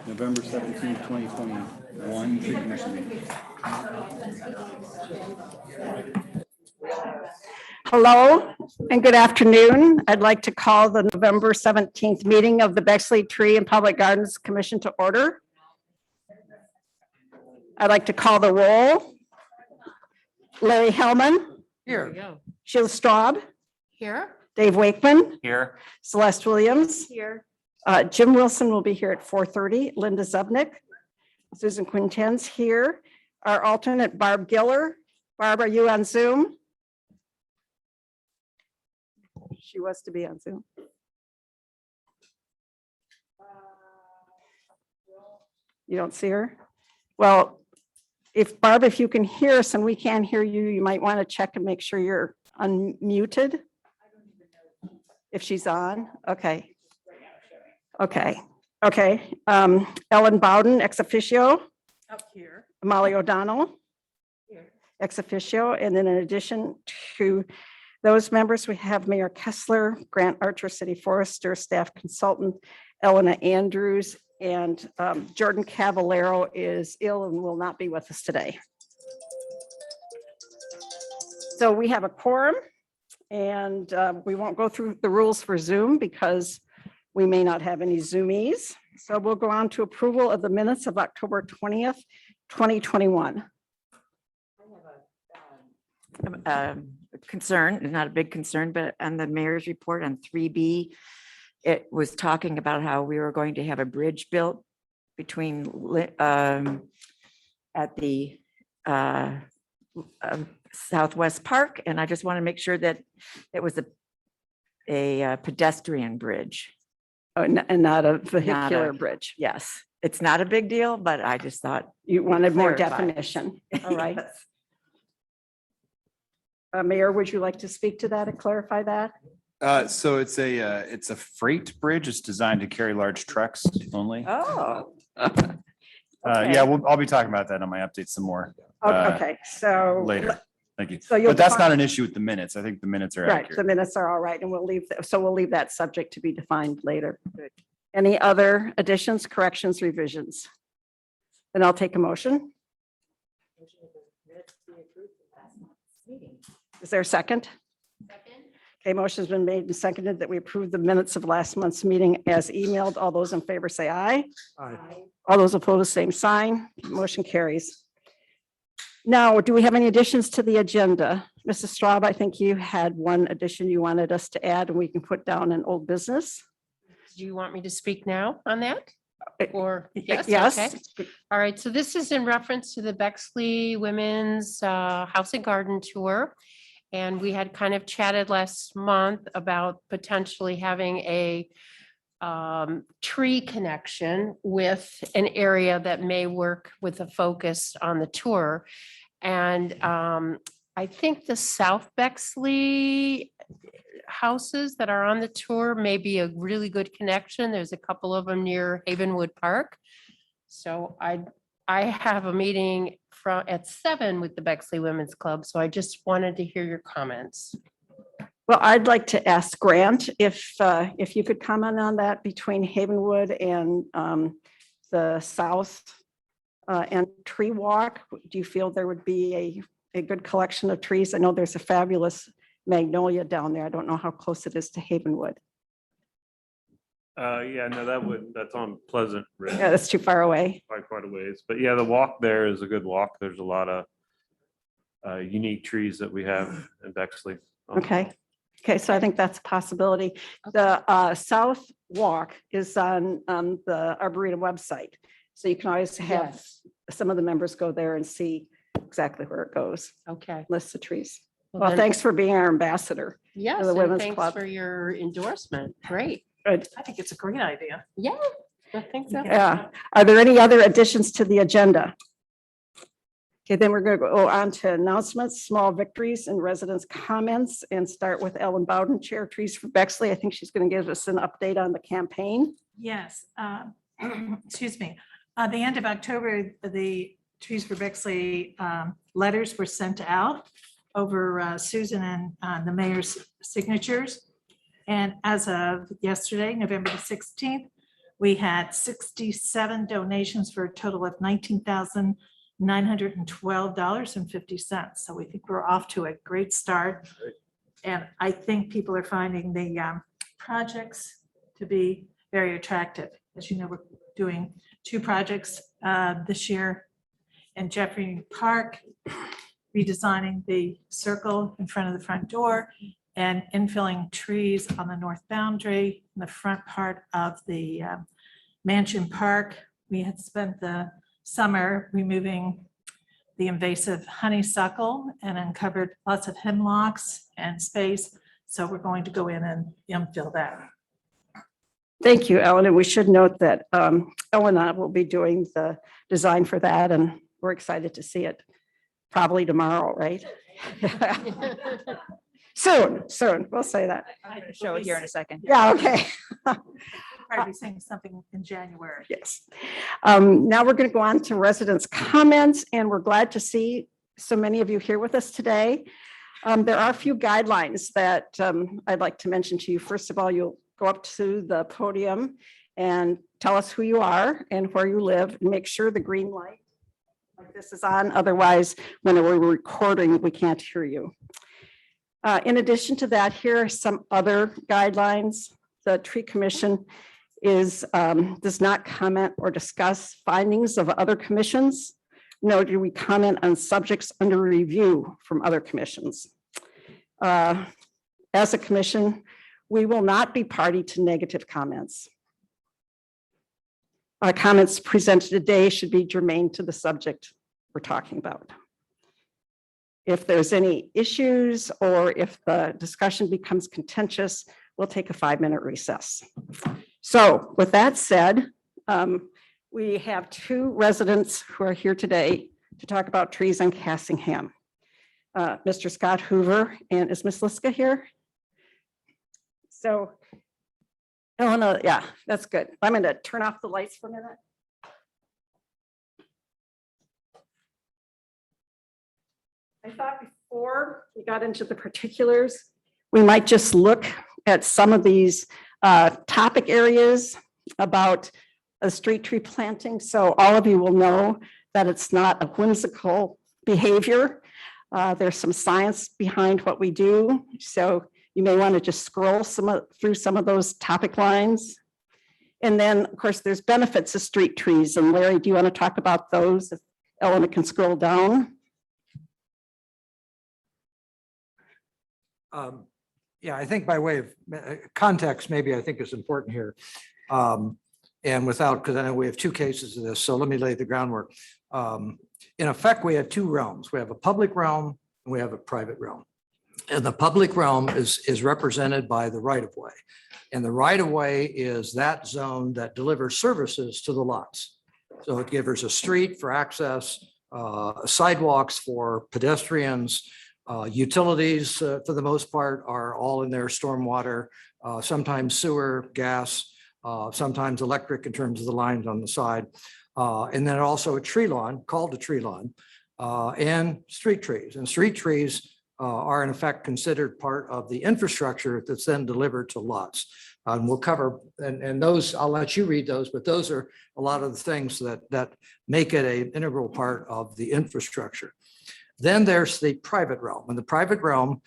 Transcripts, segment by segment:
November 17th, 2021, Tree Commission meeting. Hello and good afternoon. I'd like to call the November 17th meeting of the Bexley Tree and Public Gardens Commission to order. I'd like to call the roll. Larry Hellman. Here. Sheila Straub. Here. Dave Wakeman. Here. Celeste Williams. Here. Jim Wilson will be here at 4:30. Linda Zubnik. Susan Quinten's here. Our alternate Barb Giller. Barb, are you on Zoom? She was to be on Zoom. You don't see her? Well, Barb, if you can hear us and we can't hear you, you might want to check and make sure you're unmuted. If she's on, okay. Okay. Ellen Bowden, ex officio. Up here. Molly O'Donnell. Here. Ex officio. And then in addition to those members, we have Mayor Kessler, Grant Archer, City Forester, staff consultant, Elena Andrews, and Jordan Cavallero is ill and will not be with us today. So we have a quorum, and we won't go through the rules for Zoom because we may not have any Zoomies. So we'll go on to approval of the minutes of October 20th, 2021. Concern, not a big concern, but on the mayor's report on 3B, it was talking about how we were going to have a bridge built between at the Southwest Park, and I just want to make sure that it was a pedestrian bridge. Oh, and not a vehicular bridge. Yes, it's not a big deal, but I just thought. You wanted more Clarify. definition. All right. Yes. Mayor, would you like to speak to that and clarify that? So it's a freight bridge. It's designed to carry large trucks only. Oh. Yeah, I'll be talking about that on my update some more Okay, so. later. Thank you. So you'll But that's not define- an issue with the minutes. I think the minutes are Right, the accurate. minutes are all right, and we'll leave that subject to be defined later. Any other additions, corrections, revisions? Then I'll take a motion. Is there a second? Okay, motion's been made and seconded that we approve the minutes of last month's meeting as emailed. All those in favor say aye. Aye. All those opposed, same sign. Motion carries. Now, do we have any additions to the agenda? Mrs. Straub, I think you had one addition you wanted us to add, and we can put down in old business. Do you want me to speak now on that? Or, yes? Yes. Okay. All right, so this is in reference to the Bexley Women's House and Garden Tour. And we had kind of chatted last month about potentially having a tree connection with an area that may work with a focus on the tour. And I think the South Bexley houses that are on the tour may be a really good connection. There's a couple of them near Havenwood Park. So I have a meeting at 7 with the Bexley Women's Club. So I just wanted to hear your comments. Well, I'd like to ask Grant if you could comment on that between Havenwood and the South and Tree Walk. Do you feel there would be a good collection of trees? I know there's a fabulous magnolia down there. I don't know how close it is to Havenwood. Yeah, no, that's on Pleasant Ridge, Yeah, that's too far away. by quite a ways. But yeah, the walk there is a good walk. There's a lot of unique trees that we have in Bexley. Okay. Okay, so I think that's a possibility. The South Walk is on the Arboretum website. So you can always have Yes. some of the members go there and see exactly where it goes, Okay. lists of trees. Well, then- thanks for being our ambassador. Yes, the and Women's thanks Club. for your endorsement. Great. Good. I think it's a great idea. Yeah, I think so. Yeah. Are there any other additions to the agenda? Okay, then we're going to go on to announcements, small victories and residents' comments, and start with Ellen Bowden, Chair Trees for Bexley. I think she's going to give us an update on the campaign. Yes, excuse me. The end of October, the Trees for Bexley letters were sent out over Susan and the mayor's signatures. And as of yesterday, November the 16th, we had 67 donations for a total of $19,912.50. So we think we're off to a great start. And I think people are finding the projects to be very attractive. As you know, we're doing 2 projects this year in Jeffrey Park, redesigning the circle in front of the front door and infilling trees on the north boundary, in the front part of the Mansion Park. We had spent the summer removing the invasive honeysuckle and uncovered lots of hemlocks and space. So we're going to go in and infill that. Thank you, Ellen. And we should note that Elena will be doing the design for that, and we're excited to see it probably tomorrow, right? Soon, we'll say that. Show it here in a second. Yeah, okay. Probably saying something in January. Yes. Now we're going to go on to residents' comments, and we're glad to see so many of you here with us today. There are a few guidelines that I'd like to mention to you. First of all, you'll go up to the podium and tell us who you are and where you live, and make sure the green light like this is on. Otherwise, when we're recording, we can't hear you. In addition to that, here are some other guidelines. The Tree Commission does not comment or discuss findings of other commissions, nor do we comment on subjects under review from other commissions. As a commission, we will not be party to negative comments. Comments presented today should be germane to the subject we're talking about. If there's any issues or if the discussion becomes contentious, we'll take a 5-minute recess. So with that said, we have 2 residents who are here today to talk about trees on Cassingham. Mr. Scott Hoover, and is Miss Liska here? So, Elena, yeah, that's good. I'm going to turn off the lights for a minute. I thought before we got into the particulars, we might just look at some of these topic areas about a street tree planting. So all of you will know that it's not a whimsical behavior. There's some science behind what we do. So you may want to just scroll through some of those topic lines. And then, of course, there's benefits of street trees. And Larry, do you want to talk about those? If Elena can scroll down. Yeah, I think by way of context, maybe I think is important here. And without, because I know we have 2 cases of this, so let me lay the groundwork. In effect, we have 2 realms. We have a public realm and we have a private realm. And the public realm is represented by the right-of-way. And the right-of-way is that zone that delivers services to the lots. So it gives a street for access, sidewalks for pedestrians, utilities, for the most part, are all in there, stormwater, sometimes sewer, gas, sometimes electric in terms of the lines on the side. And then also a tree lawn, called a tree lawn, and street trees. And street trees are in effect considered part of the infrastructure that's then delivered to lots. And we'll cover, and those, I'll let you read those, but those are a lot of the things that make it an integral part of the infrastructure. Then there's the private realm, and the private realm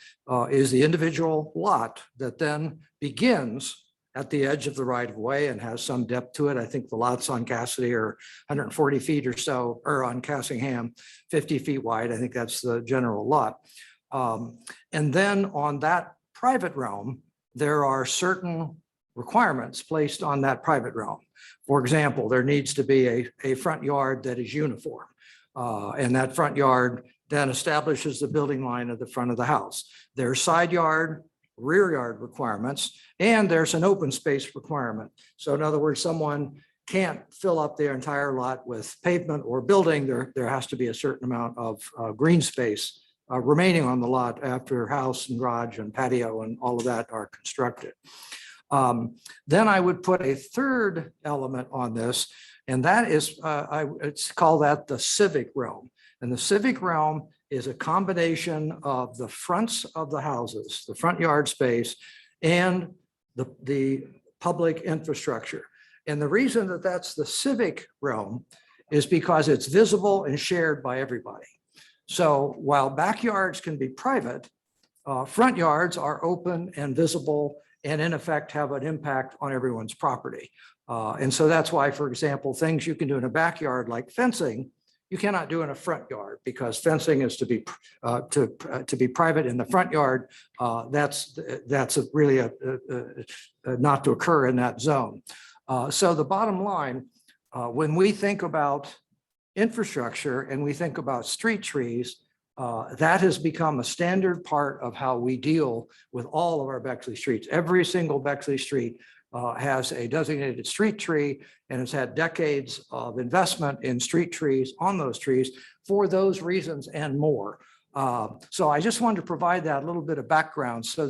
is the individual lot that then begins at the edge of the right of way and has some depth to it. I think the lots on Cassidy are 140 feet or so, or on Cassingham, 50 feet wide. I think that's the general lot. And then on that private realm, there are certain requirements placed on that private realm. For example, there needs to be a front yard that is uniform. And that front yard then establishes the building line at the front of the house. There's side yard, rear yard requirements, and there's an open space requirement. So in other words, someone can't fill up their entire lot with pavement or building. There has to be a certain amount of green space remaining on the lot after house and garage and patio and all of that are constructed. Then I would put a third element on this, and that is, it's called that the civic realm. And the civic realm is a combination of the fronts of the houses, the front yard space, and the public infrastructure. And the reason that that's the civic realm is because it's visible and shared by everybody. So while backyards can be private, front yards are open and visible and in effect have an impact on everyone's property. And so that's why, for example, things you can do in a backyard like fencing, you cannot do in a front yard because fencing is to be private in the front yard. That's really not to occur in that zone. So the bottom line, when we think about infrastructure and we think about street trees, that has become a standard part of how we deal with all of our Bexley streets. Every single Bexley street has a designated street tree and has had decades of investment in street trees on those trees for those reasons and more. So I just wanted to provide that little bit of background so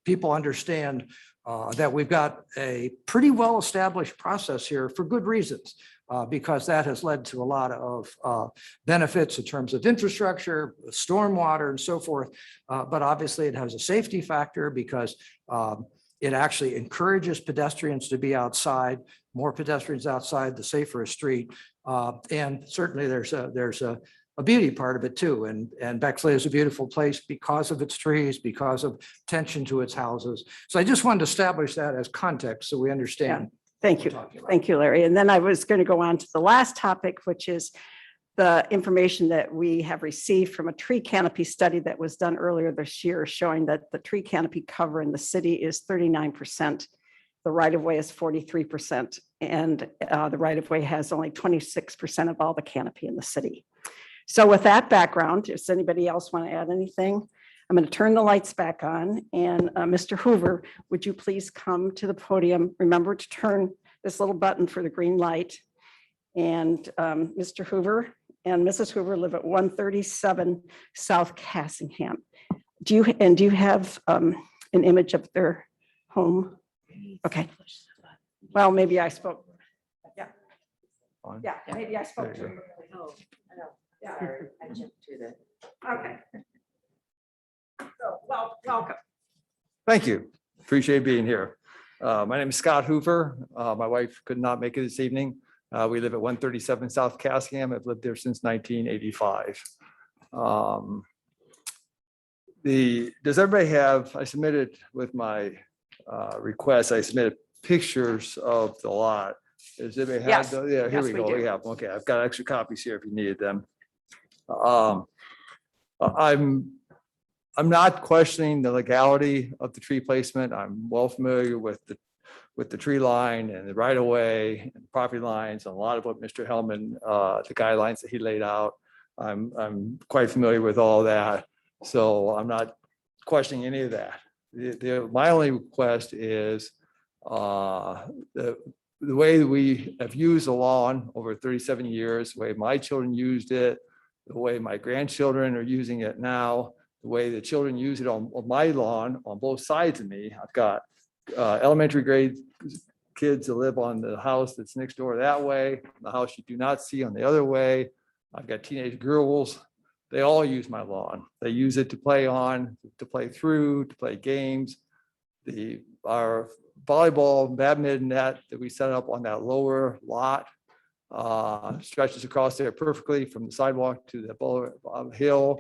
people understand that we've got a pretty well-established process here for good reasons. Because that has led to a lot of benefits in terms of infrastructure, stormwater and so forth. But obviously it has a safety factor because it actually encourages pedestrians to be outside. More pedestrians outside, the safer a street. And certainly there's a beauty part of it too. And Bexley is a beautiful place because of its trees, because of attention to its houses. So I just wanted to establish that as context so we understand. Thank you. Thank you, Larry. And then I was going to go on to the last topic, which is the information that we have received from a tree canopy study that was done earlier this year, showing that the tree canopy cover in the city is 39%. The right of way is 43%, and the right of way has only 26% of all the canopy in the city. So with that background, does anybody else want to add anything? I'm going to turn the lights back on, and Mr. Hoover, would you please come to the podium? Remember to turn this little button for the green light. And Mr. Hoover and Mrs. Hoover live at 137 South Cassingham. Do you have an image of their home? Okay. Well, maybe I spoke. Yeah. Yeah, maybe I spoke to her. Yeah. Okay. So, welcome. Thank you. Appreciate being here. My name is Scott Hoover. My wife could not make it this evening. We live at 137 South Cassingham. I've lived there since 1985. Does everybody have, I submitted with my request, I submitted pictures of the lot. Does anybody have? Yes. Yeah, here Yes, we we go. do. We have, okay, I've got extra copies here if you needed them. I'm not questioning the legality of the tree placement. I'm well familiar with the tree line and the right of way and property lines and a lot of what Mr. Hellman, the guidelines that he laid out. I'm quite familiar with all that. So I'm not questioning any of that. My only request is the way that we have used the lawn over 37 years, the way my children used it, the way my grandchildren are using it now, the way the children use it on my lawn on both sides of me. I've got elementary grade kids that live on the house that's next door that way, the house you do not see on the other way. I've got teenage girls. They all use my lawn. They use it to play on, to play through, to play games. Our volleyball, badminton net that we set up on that lower lot stretches across there perfectly from the sidewalk to the hill.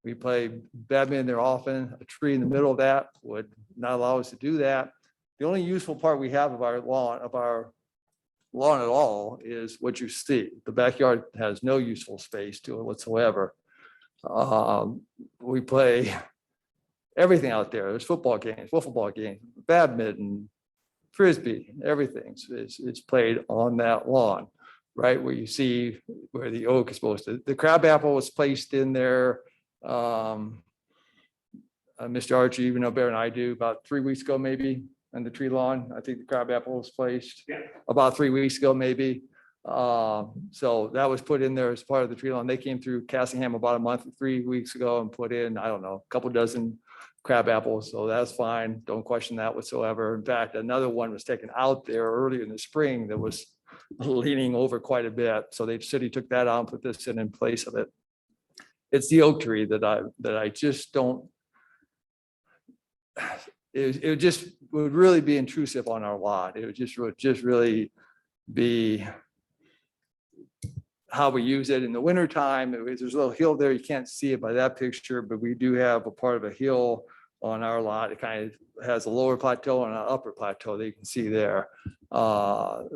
We play badminton there often. A tree in the middle of that would not allow us to do that. The only useful part we have of our lawn at all is what you see. The backyard has no useful space to it whatsoever. We play everything out there. There's football games, wiffle games, badminton, frisbee, everything is played on that lawn, right where you see where the oak is supposed to. The crabapple was placed in there. Mr. Archie, even know better than I do, about 3 weeks ago, maybe, on the tree lawn. I think the crabapple was placed about 3 weeks ago, maybe. So that was put in there as part of the tree lawn. They came through Cassingham about 3 weeks ago and put in, I don't know, a couple dozen crab apples. So that's fine. Don't question that whatsoever. In fact, another one was taken out there earlier in the spring that was leaning over quite a bit. So the city took that out and put this in place of it. It's the oak tree that I just don't, it just would really be intrusive on our lot. It would just really be how we use it in the wintertime. There's a little hill there. You can't see it by that picture, but we do have a part of a hill on our lot. It kind of has a lower plateau and an upper plateau that you can see there. All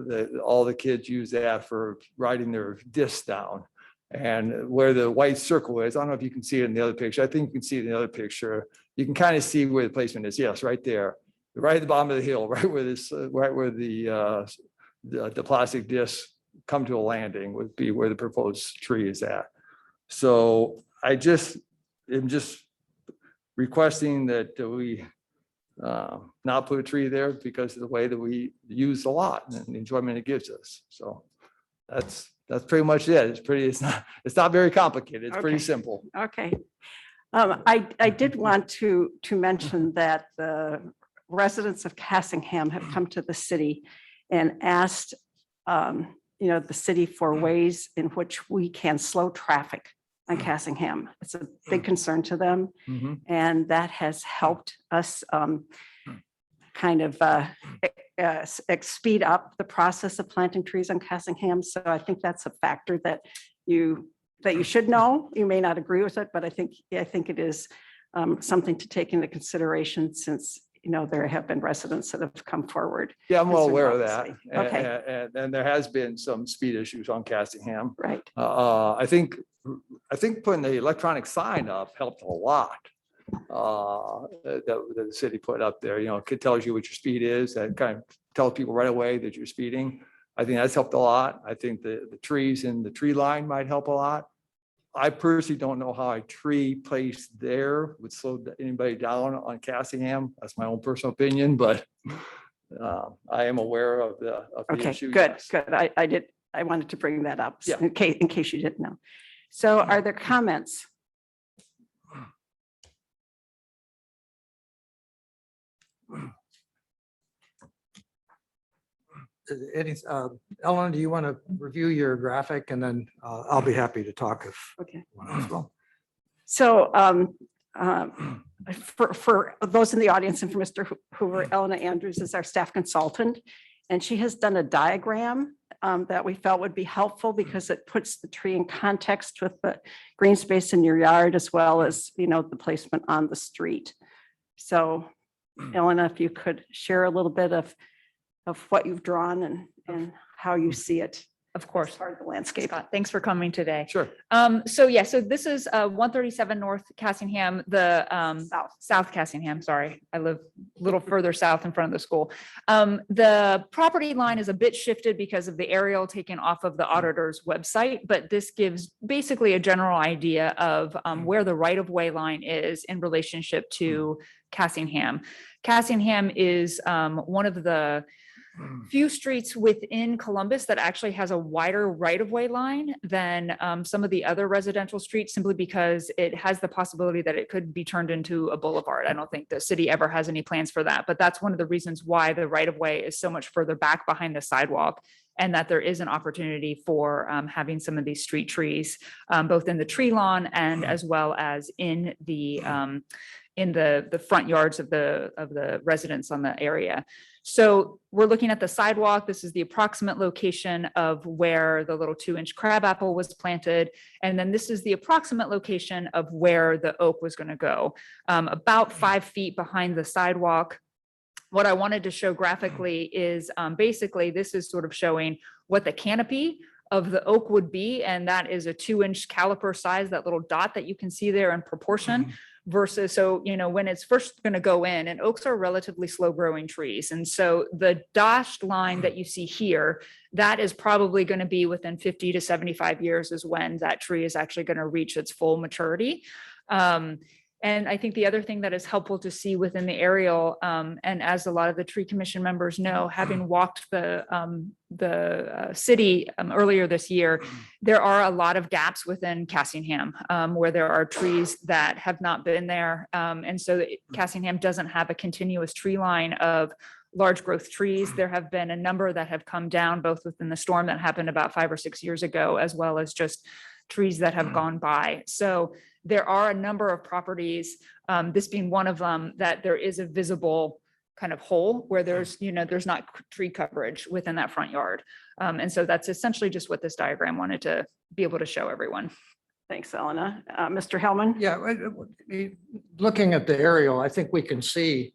the kids use that for riding their discs down. And where the white circle is, I don't know if you can see it in the other picture. I think you can see it in the other picture. You can kind of see where the placement is. Yes, right there, right at the bottom of the hill, right where the plastic discs come to a landing would be where the proposed tree is at. So I am just requesting that we not put a tree there because of the way that we use the lot and the enjoyment it gives us. So that's pretty much it. It's not very complicated. It's pretty Okay. simple. Okay. I did want to mention that the residents of Cassingham have come to the city and asked, the city for ways in which we can slow traffic on Cassingham. It's a big concern to them. Mhm. And that has helped us speed up the process of planting trees on Cassingham. So I think that's a factor that you should know. You may not agree with it, but I think it is something to take into consideration since, there have been residents that have come forward. Yeah, I'm well concerned aware of about that. the city. Okay. And there has been some speed issues on Cassingham. Right. I think putting the electronic sign up helped a lot. That the city put up there, it tells you what your speed is. That kind of tells people right away that you're speeding. I think that's helped a lot. I think the trees in the tree line might help a lot. I personally don't know how a tree placed there would slow anybody down on Cassingham. That's my own personal opinion, but I am aware of the Okay, issue. good, yes. good. I wanted to bring that up Yeah. in case you didn't know. So are there comments? Ellen, do you want to review your graphic and then I'll be happy to talk if Okay. you want as well. So for those in the audience and for Mr. Hoover, Elena Andrews is our staff consultant. And she has done a diagram that we felt would be helpful because it puts the tree in context with the green space in your yard as well as, the placement on the street. So Elena, if you could share a little bit of what you've drawn and how you see it Of course. as part of the landscape. Scott, thanks for coming today. Sure. So this is 137 North Cassingham, the South Cassingham, sorry. I live a little further south in front of the school. The property line is a bit shifted because of the aerial taken off of the auditor's website, but this gives basically a general idea of where the right-of-way line is in relationship to Cassingham. Cassingham is one of the few streets within Columbus that actually has a wider right-of-way line than some of the other residential streets, simply because it has the possibility that it could be turned into a boulevard. I don't think the city ever has any plans for that, but that's one of the reasons why the right-of-way is so much further back behind the sidewalk, and that there is an opportunity for having some of these street trees, both in the tree lawn and as well as in the in the front yards of the residents on the area. So we're looking at the sidewalk. This is the approximate location of where the little 2-inch crabapple was planted. And then this is the approximate location of where the oak was going to go, about 5 feet behind the sidewalk. What I wanted to show graphically is basically this is sort of showing what the canopy of the oak would be. And that is a 2-inch caliper size, that little dot that you can see there in proportion. Versus, so, when it's first going to go in, and oaks are relatively slow growing trees. And so the dashed line that you see here, that is probably going to be within 50 to 75 years is when that tree is actually going to reach its full maturity. And I think the other thing that is helpful to see within the aerial, and as a lot of the tree commission members know, having walked the city earlier this year, there are a lot of gaps within Cassingham where there are trees that have not been there. And so Cassingham doesn't have a continuous tree line of large growth trees. There have been a number that have come down, both within the storm that happened about 5 or 6 years ago, as well as just trees that have gone by. So there are a number of properties, this being one of them, that there is a visible kind of hole where there's not tree coverage within that front yard. And so that's essentially just what this diagram wanted to be able to show everyone. Thanks, Elena. Mr. Hellman? Yeah, looking at the aerial, I think we can see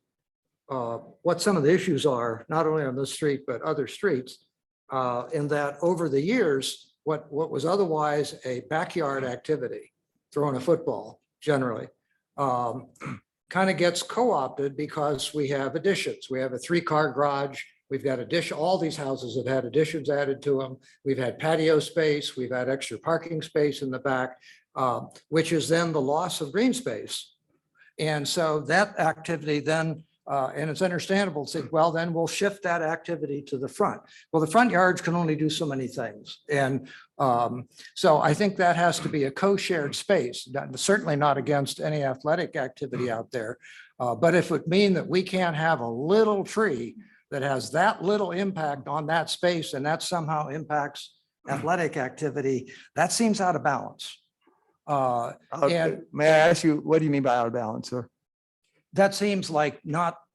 what some of the issues are, not only on this street, but other streets. In that over the years, what was otherwise a backyard activity, throwing a football generally, kind of gets co-opted because we have additions. We have a 3-car garage. We've got addition. All these houses have had additions added to them. We've had patio space. We've had extra parking space in the back, which is then the loss of green space. And so that activity then, and it's understandable to say, well, then we'll shift that activity to the front. Well, the front yards can only do so many things. And so I think that has to be a co-shared space, certainly not against any athletic activity out there. But if it would mean that we can't have a little tree that has that little impact on that space and that somehow impacts athletic activity, that seems out of balance. And May I ask you, what do you mean by out of balance, sir? that seems like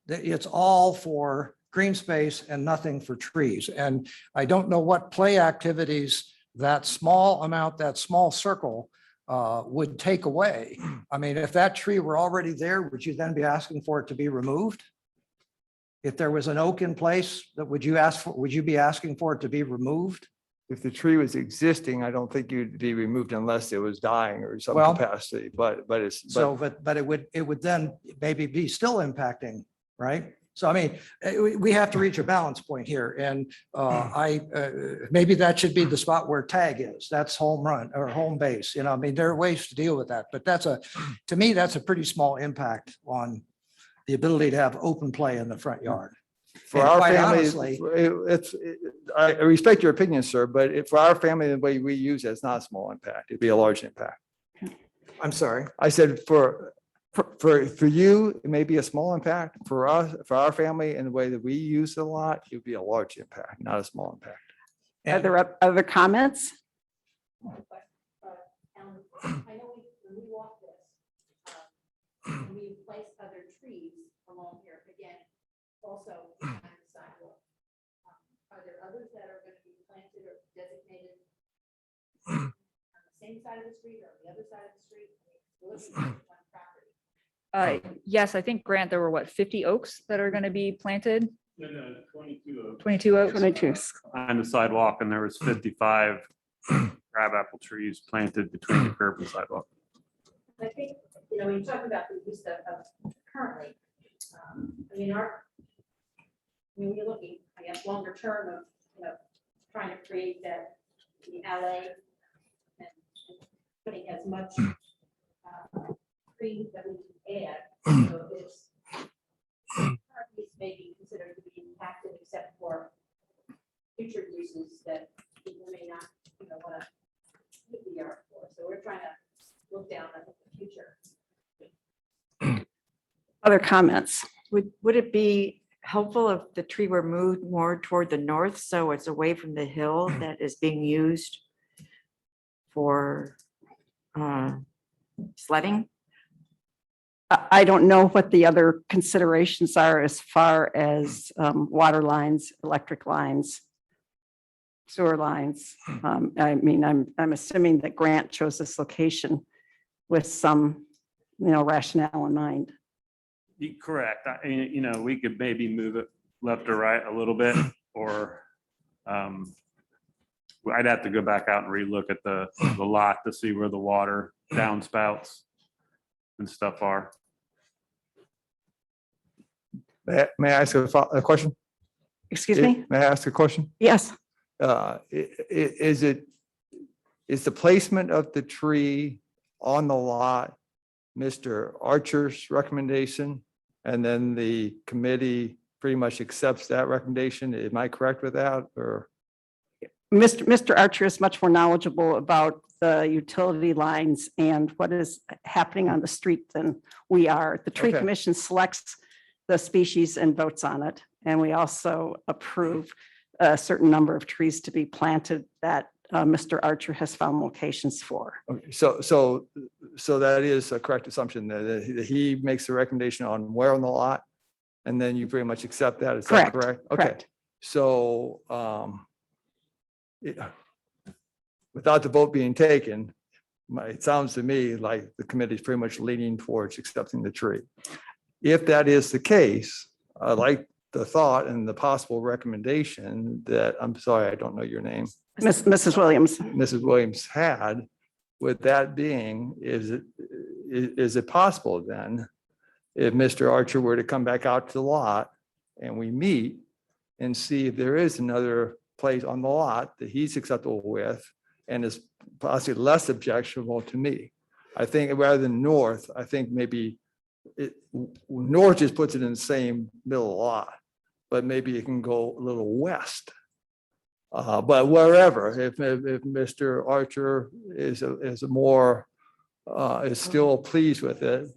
it's all for green space and nothing for trees. And I don't know what play activities that small amount, that small circle would take away. I mean, if that tree were already there, would you then be asking for it to be removed? If there was an oak in place, would you be asking for it to be removed? If the tree was existing, I don't think you'd be removed unless it was dying or some Well, capacity, but it's. So, but it would then maybe be still impacting, right? So I mean, we have to reach a balance point here, and maybe that should be the spot where tag is. That's home run or home base. I mean, there are ways to deal with that, but to me, that's a pretty small impact on the ability to have open play in the front yard. For And our quite family, honestly- I respect your opinion, sir, but for our family, the way we use it, it's not a small impact. It'd be a large impact. I'm sorry. I said for you, it may be a small impact. For us, for our family and the way that we use it a lot, it would be a large impact, not a small impact. Are there other comments? I know when we walk this, we place other trees along here, again, also behind the sidewalk. Are there others that are going to be planted or designated on the same side of the street or the other side of the street? We're looking at one property. Yes, I think, Grant, there were 50 oaks that are going to be planted? No, 22 oaks 22 oaks? 22. on the sidewalk, and there was 55 crabapple trees planted between the curb and sidewalk. I think, when you talk about the use of currently, when you're looking, I guess, longer term of, trying to create that, the alley and putting as much trees that we can add. So it's current use may be considered to be impacted except for future uses that people may not, want to keep the yard for. So we're trying to look down at the future. Other comments? Would it be helpful if the tree were moved more toward the north, so it's away from the hill that is being used for sledding? I don't know what the other considerations are as far as water lines, electric lines, sewer lines. I mean, I'm assuming that Grant chose this location with some, rationale in mind. Correct. We could maybe move it left or right a little bit, or I'd have to go back out and relook at the lot to see where the water downspouts and stuff are. May I ask a question? Excuse me? May I ask a question? Yes. Is the placement of the tree on the lot Mr. Archer's recommendation, and then the committee pretty much accepts that recommendation? Am I correct with that, or? Mr. Archer is much more knowledgeable about the utility lines and what is happening on the street than we are. The tree Okay. commission selects the species and votes on it. And we also approve a certain number of trees to be planted that Mr. Archer has found locations for. Okay, so that is a correct assumption that he makes the recommendation on where on the lot, and then you pretty much accept that. Is that Correct, correct? Okay. correct. So without the vote being taken, it sounds to me like the committee is pretty much leaning towards accepting the tree. If that is the case, I like the thought and the possible recommendation that, I'm sorry, I don't know your name, Mrs. Williams. Mrs. Williams had. With that being, is it possible then, if Mr. Archer were to come back out to the lot and we meet and see if there is another place on the lot that he's acceptable with and is possibly less objectionable to me? I think rather than north, I think maybe north just puts it in the same middle lot, but maybe it can go a little west. But wherever, if Mr. Archer is still pleased with it,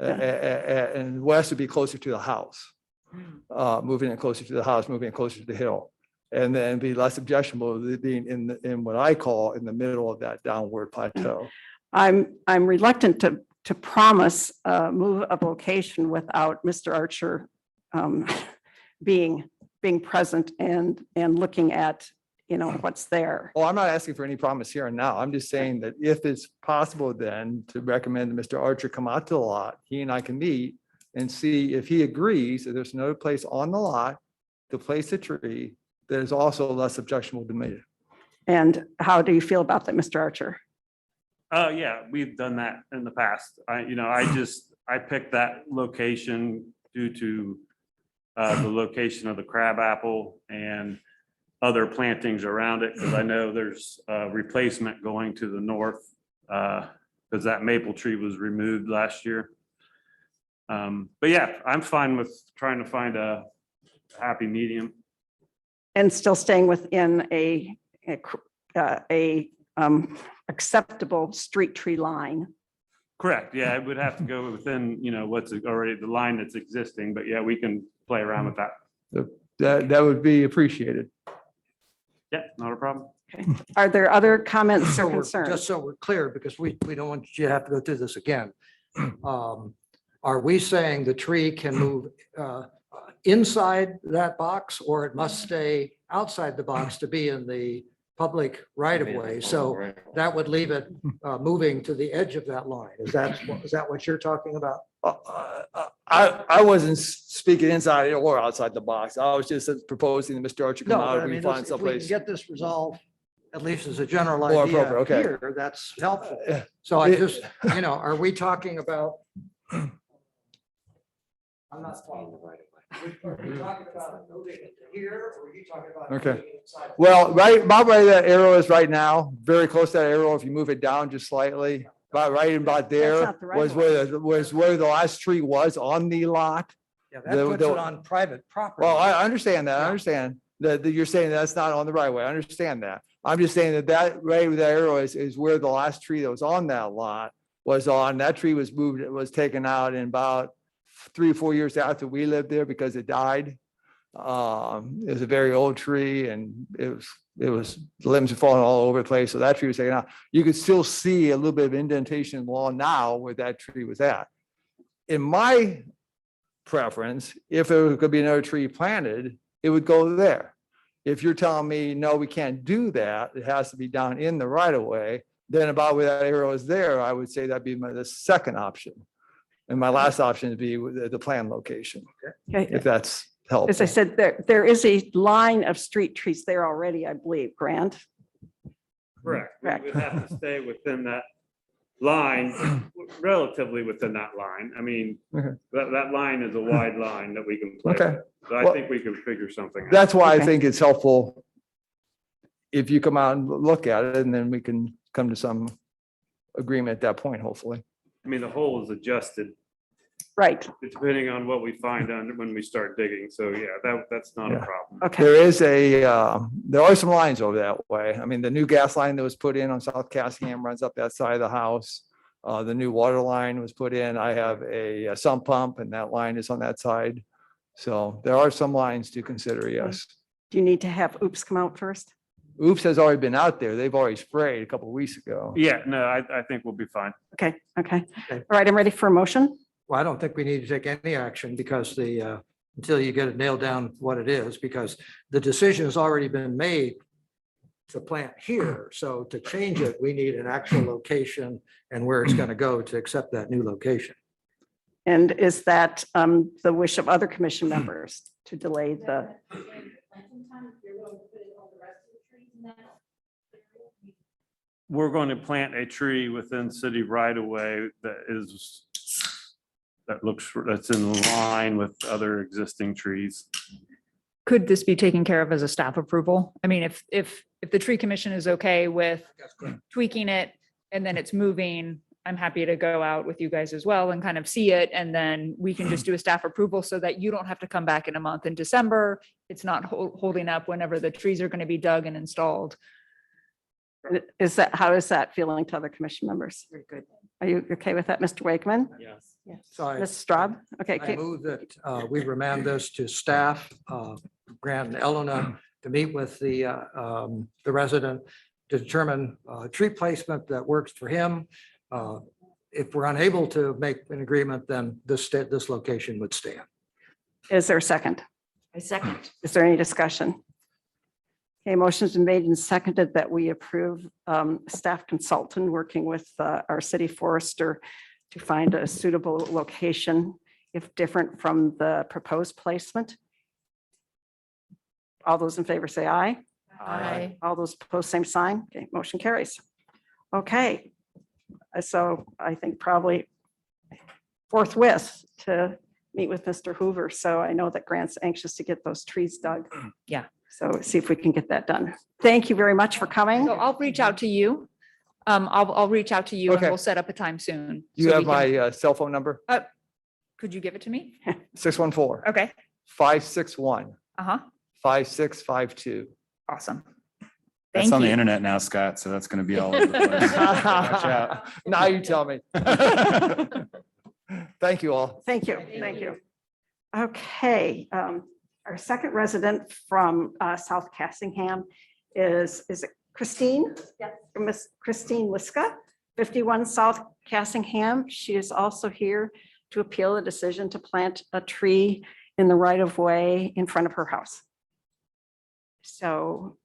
and west would be closer to the house, moving it closer to the house, moving it closer to the hill, and then be less objectionable to being in what I call in the middle of that downward plateau. I'm reluctant to promise a move of location without Mr. Archer being present and looking at, what's there. Oh, I'm not asking for any promise here and now. I'm just saying that if it's possible then to recommend that Mr. Archer come out to the lot, he and I can meet and see if he agrees that there's another place on the lot to place a tree that is also less objectionable to me. And how do you feel about that, Mr. Archer? Yeah, we've done that in the past. I picked that location due to the location of the crabapple and other plantings around it, because I know there's a replacement going to the north, because that maple tree was removed last year. But yeah, I'm fine with trying to find a happy medium. And still staying within a acceptable street tree line. Correct. Yeah, it would have to go within, what's already the line that's existing, but yeah, we can play around with that. That would be appreciated. Yeah, not a problem. Are there other comments or Just concerns? so we're clear, because we don't want you to have to go through this again. Are we saying the tree can move inside that box, or it must stay outside the box to be in the public right of way? So that would leave it moving to the edge of that line. Is that what you're talking about? I wasn't speaking inside or outside the box. I was just proposing that Mr. Archer come No, out but I and we mean, find if we can someplace. get this resolved, at least as a general More idea appropriate, okay. here, that's helpful. So I just, are we talking about? I'm not following the right of way. Are you talking about moving it to here, or are you talking about? Okay. moving it inside? Well, about where that arrow is right now, very close to that arrow, if you move it down just slightly, about there not the right was of way. where the last tree was on the lot. Yeah, that puts it on private property. Well, I understand that. I Yeah. understand that you're saying that's not on the right way. I understand that. I'm just saying that right with that arrow is where the last tree that was on that lot was on. That tree was moved, it was taken out in about 3 or 4 years after we lived there because it died. It was a very old tree, and it was limbs were falling all over the place. So that tree was taken out. You could still see a little bit of indentation in the lawn now where that tree was at. in my preference, if there could be another tree planted, it would go there. If you're telling me, no, we can't do that, it has to be down in the right of way, then about where that arrow is there, I would say that'd be the second option. And my last option would be with the planned location, Okay. if that's helpful. As I said, there is a line of street trees there already, I believe, Grant. Correct. Correct. We'd have to stay within that line, relatively within that line. I mean, Okay. that line is a wide line that we can play Okay. with. So I Well, think we can figure something out. That's why I Okay. think it's helpful if you come out and look at it, and then we can come to some agreement at that point, hopefully. I mean, the hole is adjusted Right, depending on what we find on when we start digging. So yeah, that's not a Yeah. problem. okay. There is there are some lines over that way. I mean, the new gas line that was put in on South Cassingham runs up that side of the house. The new water line was put in. I have a sump pump, and that line is on that side. So there are some lines to consider, yes. Do you need to have Oops come out first? Oops has already been out there. They've already sprayed a couple of weeks ago. Yeah, no, I think we'll be fine. Okay, okay. Okay. All right, I'm ready for a motion. Well, I don't think we need to take any action because until you get it nailed down what it is, because the decision has already been made to plant here. So to change it, we need an actual location and where it's going to go to accept that new location. And is that the wish of other commission members to delay the, We're going to plant a tree within city right of way that's in line with other existing trees. Could this be taken care of as a staff approval? I mean, if the tree commission is okay with tweaking it and then it's moving, I'm happy to go out with you guys as well and kind of see it. And then we can just do a staff approval so that you don't have to come back in a month in December. It's not holding up whenever the trees are going to be dug and installed. is that, how is that feeling to other commission members? Very good. Are you okay with that, Mr. Wakeman? Yes. So I Ms. Straub? Okay, I move that we remand this to staff, Grant and Elena, to meet with the resident to determine tree placement that works for him. If we're unable to make an agreement, then this location would stand. is there a second? I second. Is there any discussion? Okay, motion's been made and seconded that we approve staff consultant working with our city forester to find a suitable location if different from the proposed placement. All those in favor say aye. Aye. All those opposed, same sign. Okay, motion carries. Okay. So I think probably forthwith to meet with Mr. Hoover. So I know that Grant's anxious to get those trees dug. Yeah. So see if we can get that done. Thank you very much for coming. So I'll reach out to you. I'll reach out to you and Okay. we'll set up a time soon. You so have we can- my cell phone number, Could you give it to me? 614 Okay. 561 Uh-huh. 5652. Awesome. That's Thank on the you. internet now, Scott, so that's going to be all over the place. Watch out. Now you tell me. Thank you all. Thank you. Thank you. Okay. Our second resident from South Cassingham is it Christine? Yes. Miss Christine Liska, 51 South Cassingham. She is also here to appeal the decision to plant a tree in the right of way in front of her house. So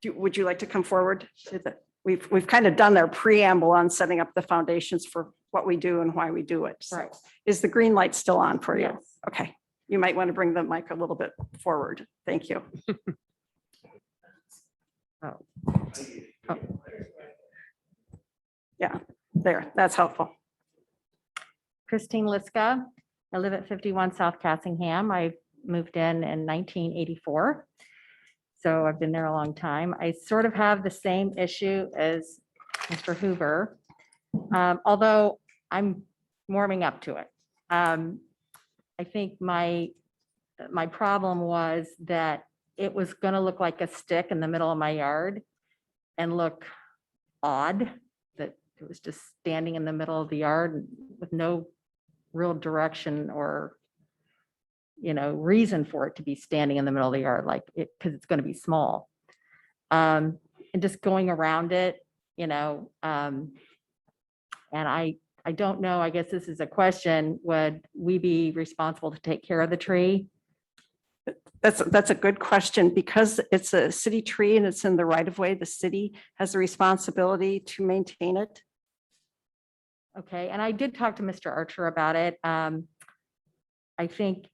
would you like to come forward to the, we've kind of done our preamble on setting up the foundations for what we do and why we do it. So Right. is the green light still on for you? Yes. Okay, you might want to bring the mic a little bit forward. Thank you. Oh. Oh. Yeah, there, that's helpful. Christine Liska. I live at 51 South Cassingham. I moved in 1984. So I've been there a long time. I sort of have the same issue as Mr. Hoover, although I'm warming up to it. I think my problem was that it was going to look like a stick in the middle of my yard and look odd, that it was just standing in the middle of the yard with no real direction or, reason for it to be standing in the middle of the yard, like it, because it's going to be small. And just going around it, and I I don't know, I guess this is a question, would we be responsible to take care of the tree? That's a good question because it's a city tree and it's in the right of way. The city has a responsibility to maintain it. Okay, and I did talk to Mr. Archer about it. I think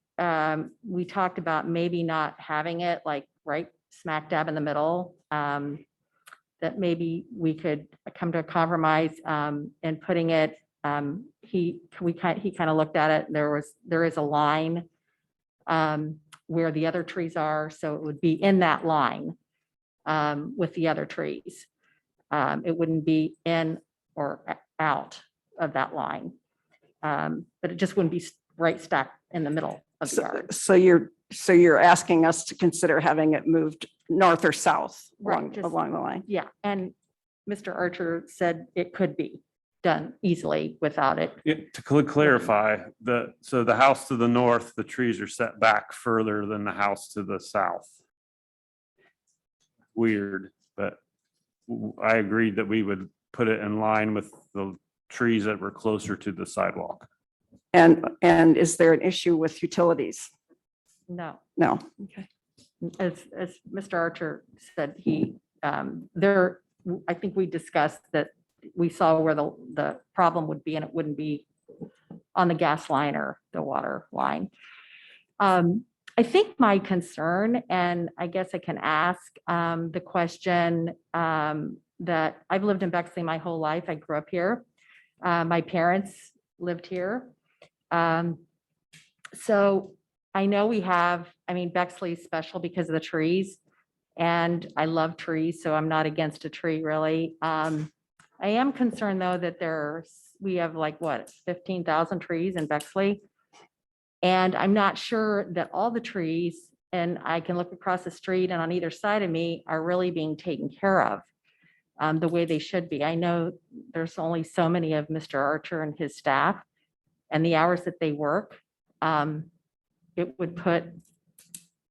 we talked about maybe not having it like right smack dab in the middle. That maybe we could come to a compromise in putting it. He kind of looked at it. There is a line where the other trees are, so it would be in that line with the other trees. It wouldn't be in or out of that line. But it just wouldn't be right stacked in the middle of the yard. So you're asking us to consider having it moved north or south Right, just- along the line. Yeah, and Mr. Archer said it could be done easily without it. To clarify, so the house to the north, the trees are set back further than the house to the south. Weird, but I agreed that we would put it in line with the trees that were closer to the sidewalk. And is there an issue with utilities? No, No. Okay. as Mr. Archer said, I think we discussed that we saw where the problem would be, and it wouldn't be on the gas line or the water line. I think my concern, and I guess I can ask the question that I've lived in Bexley my whole life. I grew up here. My parents lived here. So I know Bexley's special because of the trees, and I love trees, so I'm not against a tree really. I am concerned though that we have 15,000 trees in Bexley. And I'm not sure that all the trees, and I can look across the street and on either side of me, are really being taken care of the way they should be. I know there's only so many of Mr. Archer and his staff and the hours that they work. It would put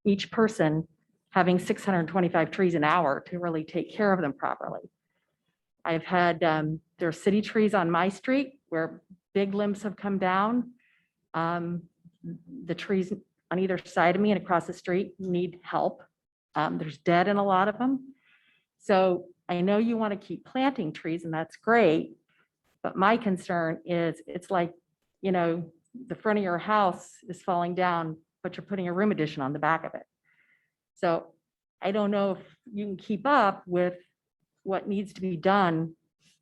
each person having 625 trees an hour to really take care of them properly. I've had, there are city trees on my street where big limbs have come down. The trees on either side of me and across the street need help. There's dead in a lot of them. So I know you want to keep planting trees, and that's great. But my concern is it's like, the front of your house is falling down, but you're putting a room addition on the back of it. So I don't know if you can keep up with what needs to be done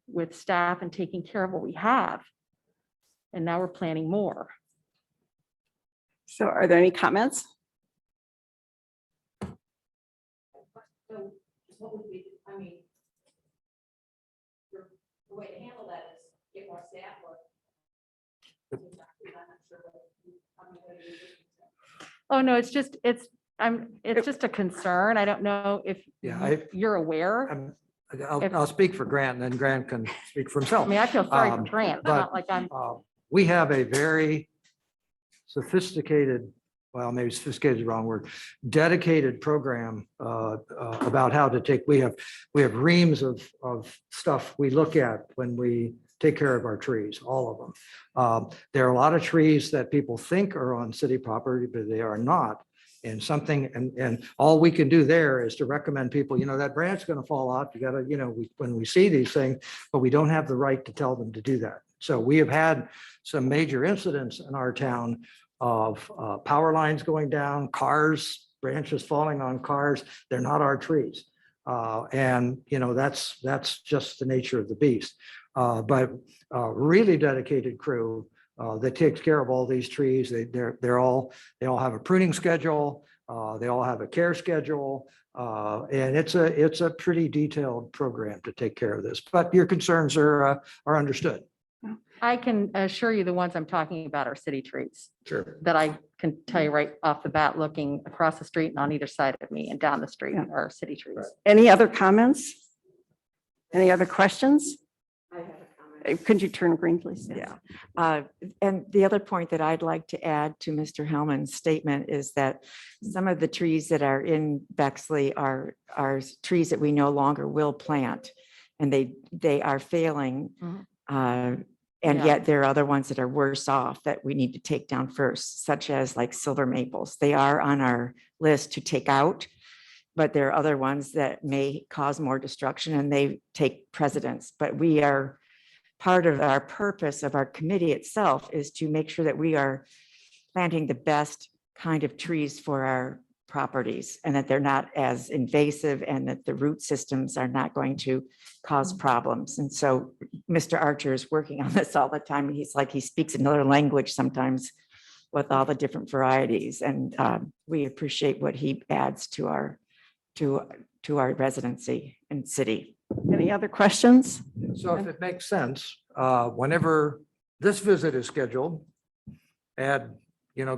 with staff and taking care of what we have. And now we're planning more. So are there any comments? So what would we, the way to handle that is get more staff or. Oh, no, it's just a concern. I don't know if you're aware. I'll speak for Grant, and then Grant can speak for I himself. mean, I feel sorry for Grant. It's but, not like I'm, We have a very sophisticated, well, maybe sophisticated is the wrong word, dedicated program about how to take, we have reams of stuff we look at when we take care of our trees, all of them. There are a lot of trees that people think are on city property, but they are not. And all we can do there is to recommend people, that branch is going to fall off. You got to, when we see these things, but we don't have the right to tell them to do that. So we have had some major incidents in our town of power lines going down, branches falling on cars. They're not our trees. That's just the nature of the beast. But really dedicated crew that takes care of all these trees. They all have a pruning schedule. They all have a care schedule. And it's a pretty detailed program to take care of this, but your concerns are understood. I can assure you the ones I'm talking about are city trees. Sure. That I can tell you right off the bat, looking across the street and on either side of me and down the street are city trees. Any other comments? Any other questions? I have a comment. Could you turn green, please? Yeah. And the other point that I'd like to add to Mr. Hellman's statement is that some of the trees that are in Bexley are trees that we no longer will plant, and they are failing. And Yeah. yet there are other ones that are worse off that we need to take down first, such as like silver maples. They are on our list to take out, but there are other ones that may cause more destruction and they take precedence. But we are, part of our purpose of our committee itself is to make sure that we are planting the best kind of trees for our properties and that they're not as invasive and that the root systems are not going to cause problems. And so Mr. Archer is working on this all the time. And he's like, he speaks another language sometimes with all the different varieties. And we appreciate what he adds to our residency and city. Any other questions? So if it makes sense, whenever this visit is scheduled, add,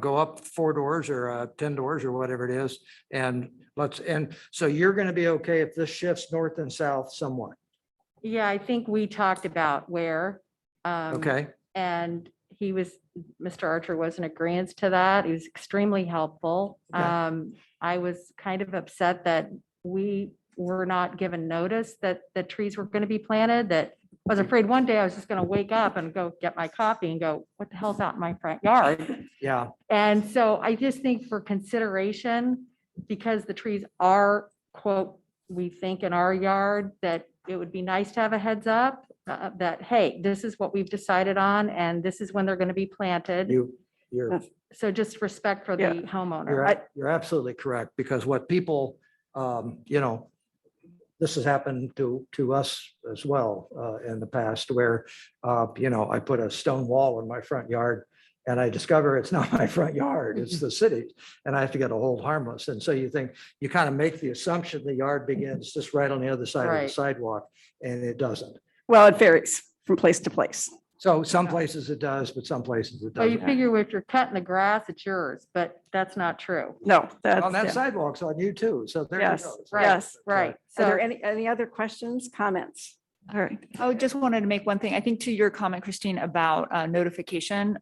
go up 4 doors or 10 doors or whatever it is. And so you're going to be okay if this shifts north and south somewhat. Yeah, I think we talked about where. Okay. And Mr. Archer was in agreement to that. He was extremely helpful. Okay. I was kind of upset that we were not given notice that the trees were going to be planted, that I was afraid one day I was just going to wake up and go get my coffee and go, what the hell's out in my front yard? Yeah. And so I just think for consideration, because the trees are, quote, we think in our yard, that it would be nice to have a heads up that, hey, this is what we've decided on and this is when they're going to be planted. You're So just respect for Yeah. the homeowner. You're absolutely correct, because what people, this has happened to us as well in the past where, I put a stone wall in my front yard and I discover it's not my front yard, it's the city, and I have to get a hold harmless. And so you kind of make the assumption the yard begins just right on the other side of the Right. sidewalk, and it doesn't. Well, it varies from place to place. So some places it does, but some places it Well, you doesn't. figure if you're cutting the grass, it's yours, but that's not true. No, On that that's, sidewalk's on you too, so there you Yes, go. Right, Yes. right. are So there any other questions, comments? All right. I just wanted to make one thing. I think to your comment, Christine, about notification,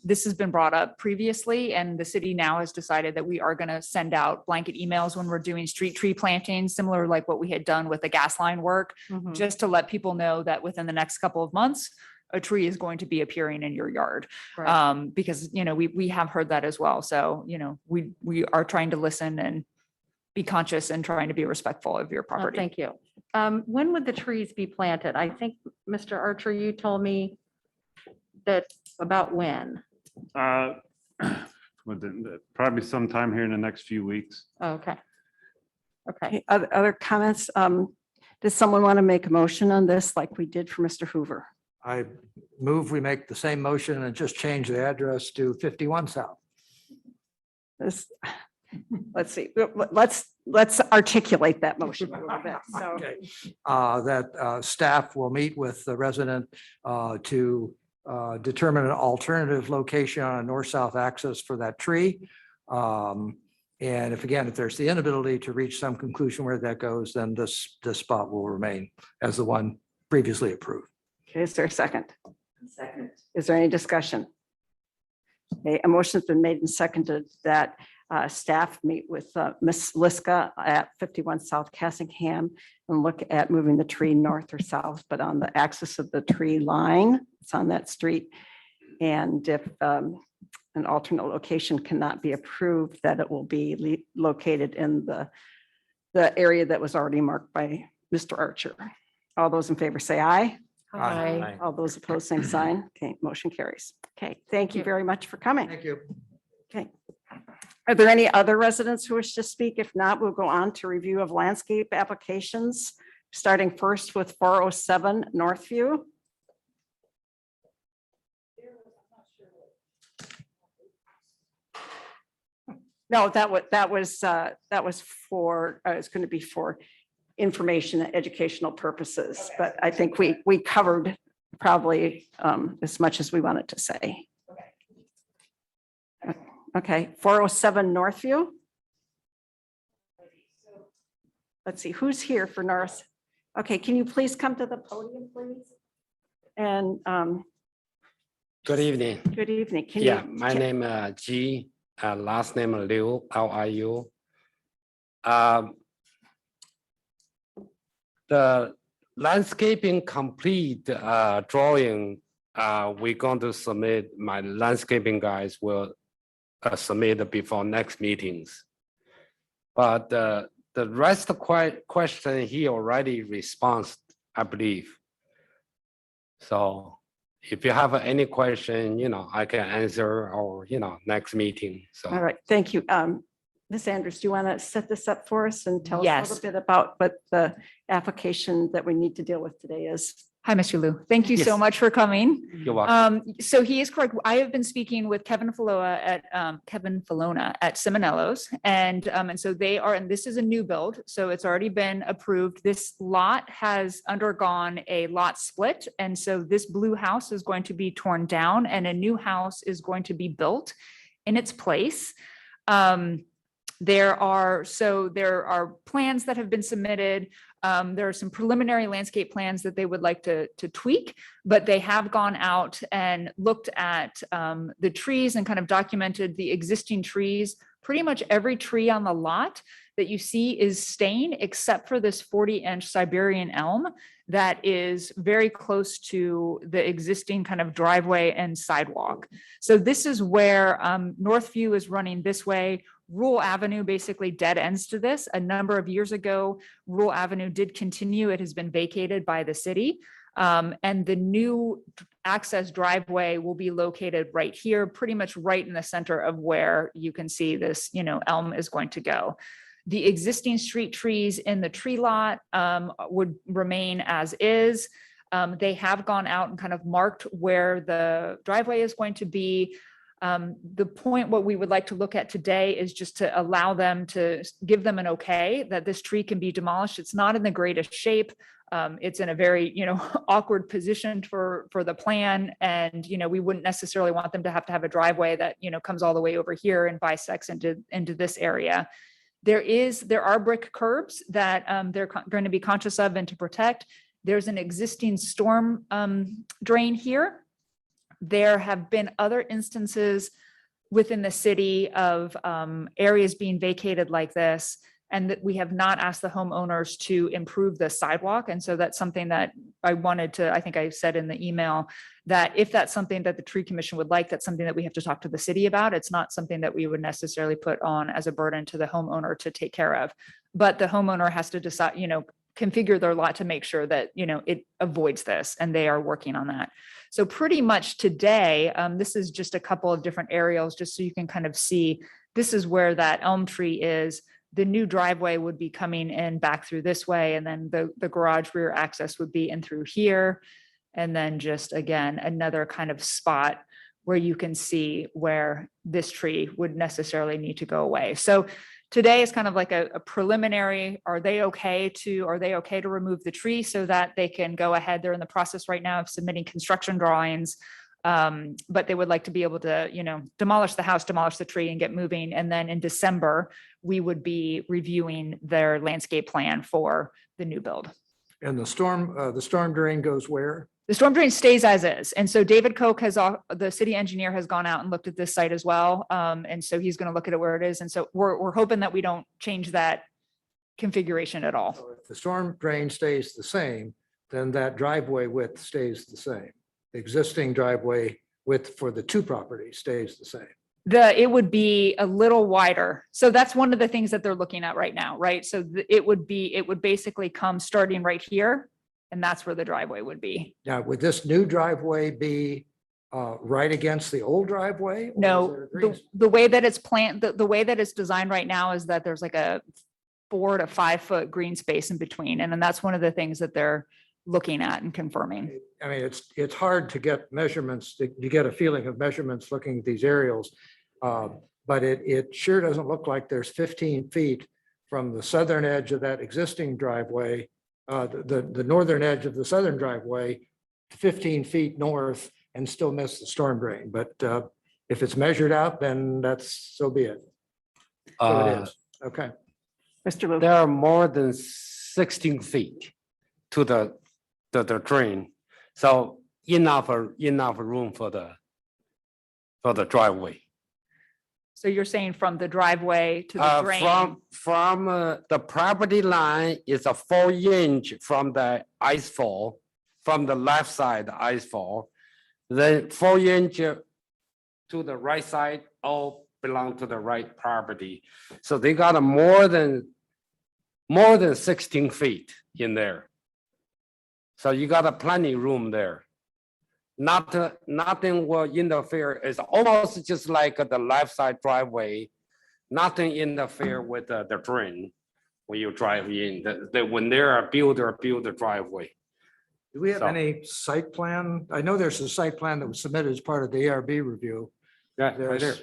this has been brought up previously, and the city now has decided that we are going to send out blanket emails when we're doing street tree planting, similar like what we had done with the gas line work, Mhm. just to let people know that within the next couple of months, a tree is going to be appearing in your yard. Right. Because, we have heard that as well. So, we are trying to listen and be conscious and trying to be respectful of your Oh, property. thank you. When would the trees be planted? I think, Mr. Archer, you told me that about when? Probably sometime here in the next few weeks. Okay. Okay. Okay, other comments? Does someone want to make a motion on this like we did for Mr. Hoover? I move we make the same motion and just change the address to 51 South. This, let's see, let's articulate that motion a little bit. So, Okay. That staff will meet with the resident to determine an alternative location on a north-south axis for that tree. And if there's the inability to reach some conclusion where that goes, then this spot will remain as the one previously approved. okay, is there a second? Second. Is there any discussion? Okay, a motion's been made and seconded that staff meet with Ms. Liska at 51 South Cassingham and look at moving the tree north or south, but on the axis of the tree line, it's on that street. And if an alternate location cannot be approved, that it will be located in the area that was already marked by Mr. Archer. All those in favor say aye. Hi. All those opposed, same sign. Okay, motion carries. Okay, thank you very much for coming. Thank you. Okay. Are there any other residents who wish to speak? If not, we'll go on to review of landscape applications, starting first with 407 Northview. No, that was for, it's going to be for information and educational purposes, but I think we covered probably as much as we wanted to say. Okay, 407 Northview. Let's see, who's here for North? Okay, can you please come to the podium, please? And Good evening. good evening. Can Yeah, you my name G, last name Liu, Liu. The landscaping complete drawing we're going to submit, my landscaping guys will submit before next meetings. But the rest of question he already responds, I believe. So if you have any question, I can answer or, next meeting. So. All right, thank you. Ms. Andrews, do you want to set this up for us and tell us a Yes. little bit about what the application that we need to deal with today is? Hi, Mr. Liu. Thank you so Yes. much for coming. You're welcome. So he is correct. I have been speaking with Kevin Falona at Simonello's, and so they are, and this is a new build, so it's already been approved. This lot has undergone a lot split, and so this blue house is going to be torn down, and a new house is going to be built in its place. There are plans that have been submitted. There are some preliminary landscape plans that they would like to tweak, but they have gone out and looked at the trees and kind of documented the existing trees. Pretty much every tree on the lot that you see is staying except for this 40-inch Siberian elm that is very close to the existing kind of driveway and sidewalk. So this is where Northview is running this way. Rule Avenue basically dead ends to this. A number of years ago, Rule Avenue did continue. It has been vacated by the city. And the new access driveway will be located right here, pretty much right in the center of where you can see this, elm is going to go. The existing street trees in the tree lot would remain as is. They have gone out and kind of marked where the driveway is going to be. The point, what we would like to look at today is just to allow them to give them an okay that this tree can be demolished. It's not in the greatest shape. It's in a very, awkward position for the plan. And, we wouldn't necessarily want them to have a driveway that, comes all the way over here and bisects into this area. There are brick curbs that they're going to be conscious of and to protect. There's an existing storm drain here. There have been other instances within the city of areas being vacated like this, and that we have not asked the homeowners to improve the sidewalk. And so that's something that I think I said in the email, that if that's something that the tree commission would like, that's something that we have to talk to the city about. It's not something that we would necessarily put on as a burden to the homeowner to take care of. But the homeowner has to decide, configure their lot to make sure that, it avoids this, and they are working on that. So pretty much today, this is just a couple of different aerials, just so you can kind of see, this is where that elm tree is. The new driveway would be coming in back through this way, and then the garage rear access would be in through here. And then just, again, another kind of spot where you can see where this tree would necessarily need to go away. So today is kind of like a preliminary, are they okay to remove the tree so that they can go ahead? They're in the process right now of submitting construction drawings. But they would like to be able to, demolish the house, demolish the tree and get moving. And then in December, we would be reviewing their landscape plan for the new build. And the storm drain goes where? The storm drain stays as is. And so David Koch the city engineer has gone out and looked at this site as well. And so he's going to look at it where it is. And so we're hoping that we don't change that configuration at all. So if the storm drain stays the same, then that driveway width stays the same. The existing driveway width for the two properties stays the same. It would be a little wider. So that's one of the things that they're looking at right now, right? So it would basically come starting right here, and that's where the driveway would be. Now, would this new driveway be right against the old driveway? or No, is there a green space? the way that it's the way that it's designed right now is that there's like a 4 to 5 foot green space in between. And then that's one of the things that they're looking at and confirming. I mean, it's hard to get measurements, to get a feeling of measurements looking at these aerials. But it sure doesn't look like there's 15 feet from the southern edge of that existing driveway, the northern edge of the southern driveway, 15 feet north, and still miss the storm drain. But if it's measured out, then so be it. So it is. Okay. Mr. Wu. There are more than 16 feet to the drain. So enough room for the driveway. So you're saying from the driveway to the drain? From the property line is a 4 inch from the ice fall, from the left side ice fall. Then 4 inch to the right side, all belong to the right property. So they got a more than 16 feet in there. So you got a plenty room there. Nothing will interfere. It's almost just like the left side driveway. Nothing interfere with the drain when you drive in. When they're a builder, build a driveway. Do we have So- any site plan? I know there's a site plan that was submitted as part of the ARB review. Yeah, right there.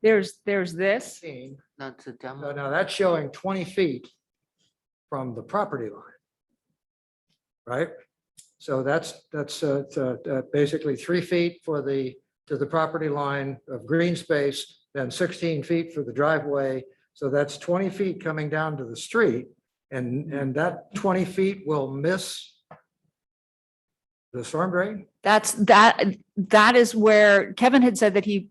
There's this. That's a No, demo. no, that's showing 20 feet from the property line. Right? So that's basically 3 feet to the property line of green space, then 16 feet for the driveway. So that's 20 feet coming down to the street. And that 20 feet will miss the storm drain? That is where Kevin had said that he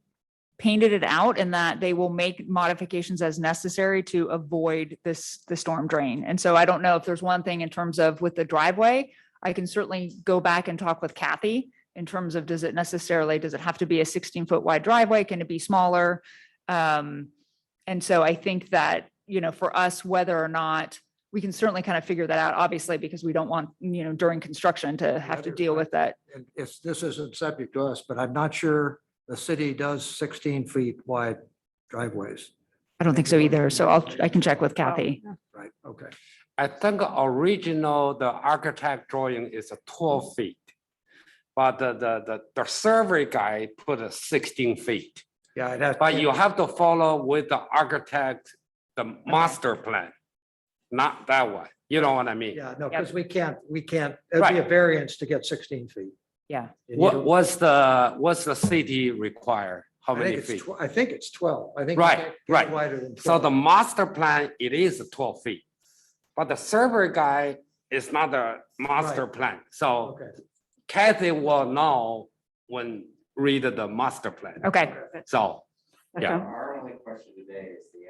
painted it out and that they will make modifications as necessary to avoid the storm drain. And so I don't know if there's one thing in terms of with the driveway, I can certainly go back and talk with Kathy in terms of, does it have to be a 16-foot wide driveway? Can it be smaller? And so I think that, for us, whether or not we can certainly kind of figure that out, obviously, because we don't want, during construction to have to deal with that. And if this isn't subject to us, but I'm not sure the city does 16 feet wide driveways. I don't think so either. So I can check with Kathy. Right, okay. I think the architect drawing is a 12 feet. But the survey guy put a 16 feet. Yeah, I'd have. But you have to follow with the architect, the master plan, not that one. You know what I mean? Yeah, no, because we can't, it'd be a Right. variance to get 16 feet. Yeah. You need to- What's the city require? How I many think it's, feet? I think it's 12. I think. you Right, can't get right. Wider than 12. So the master plan, it is 12 feet. But the survey guy is not the master Right. plan. So Okay. Kathy will know when read the master plan. Okay. So, yeah. Okay. Our only question today is the,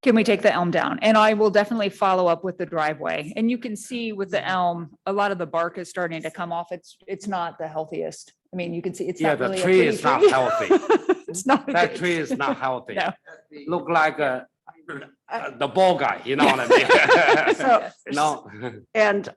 Can we take the elm down? And I will definitely follow up with the driveway. And you can see with the elm, a lot of the bark is starting to come off. It's not the healthiest. I mean, you can see it's Yeah, not the really a tree pretty is not tree. healthy. It's not. a That good- tree is not healthy. No. Look like the ball guy, you know what I mean? So- No, And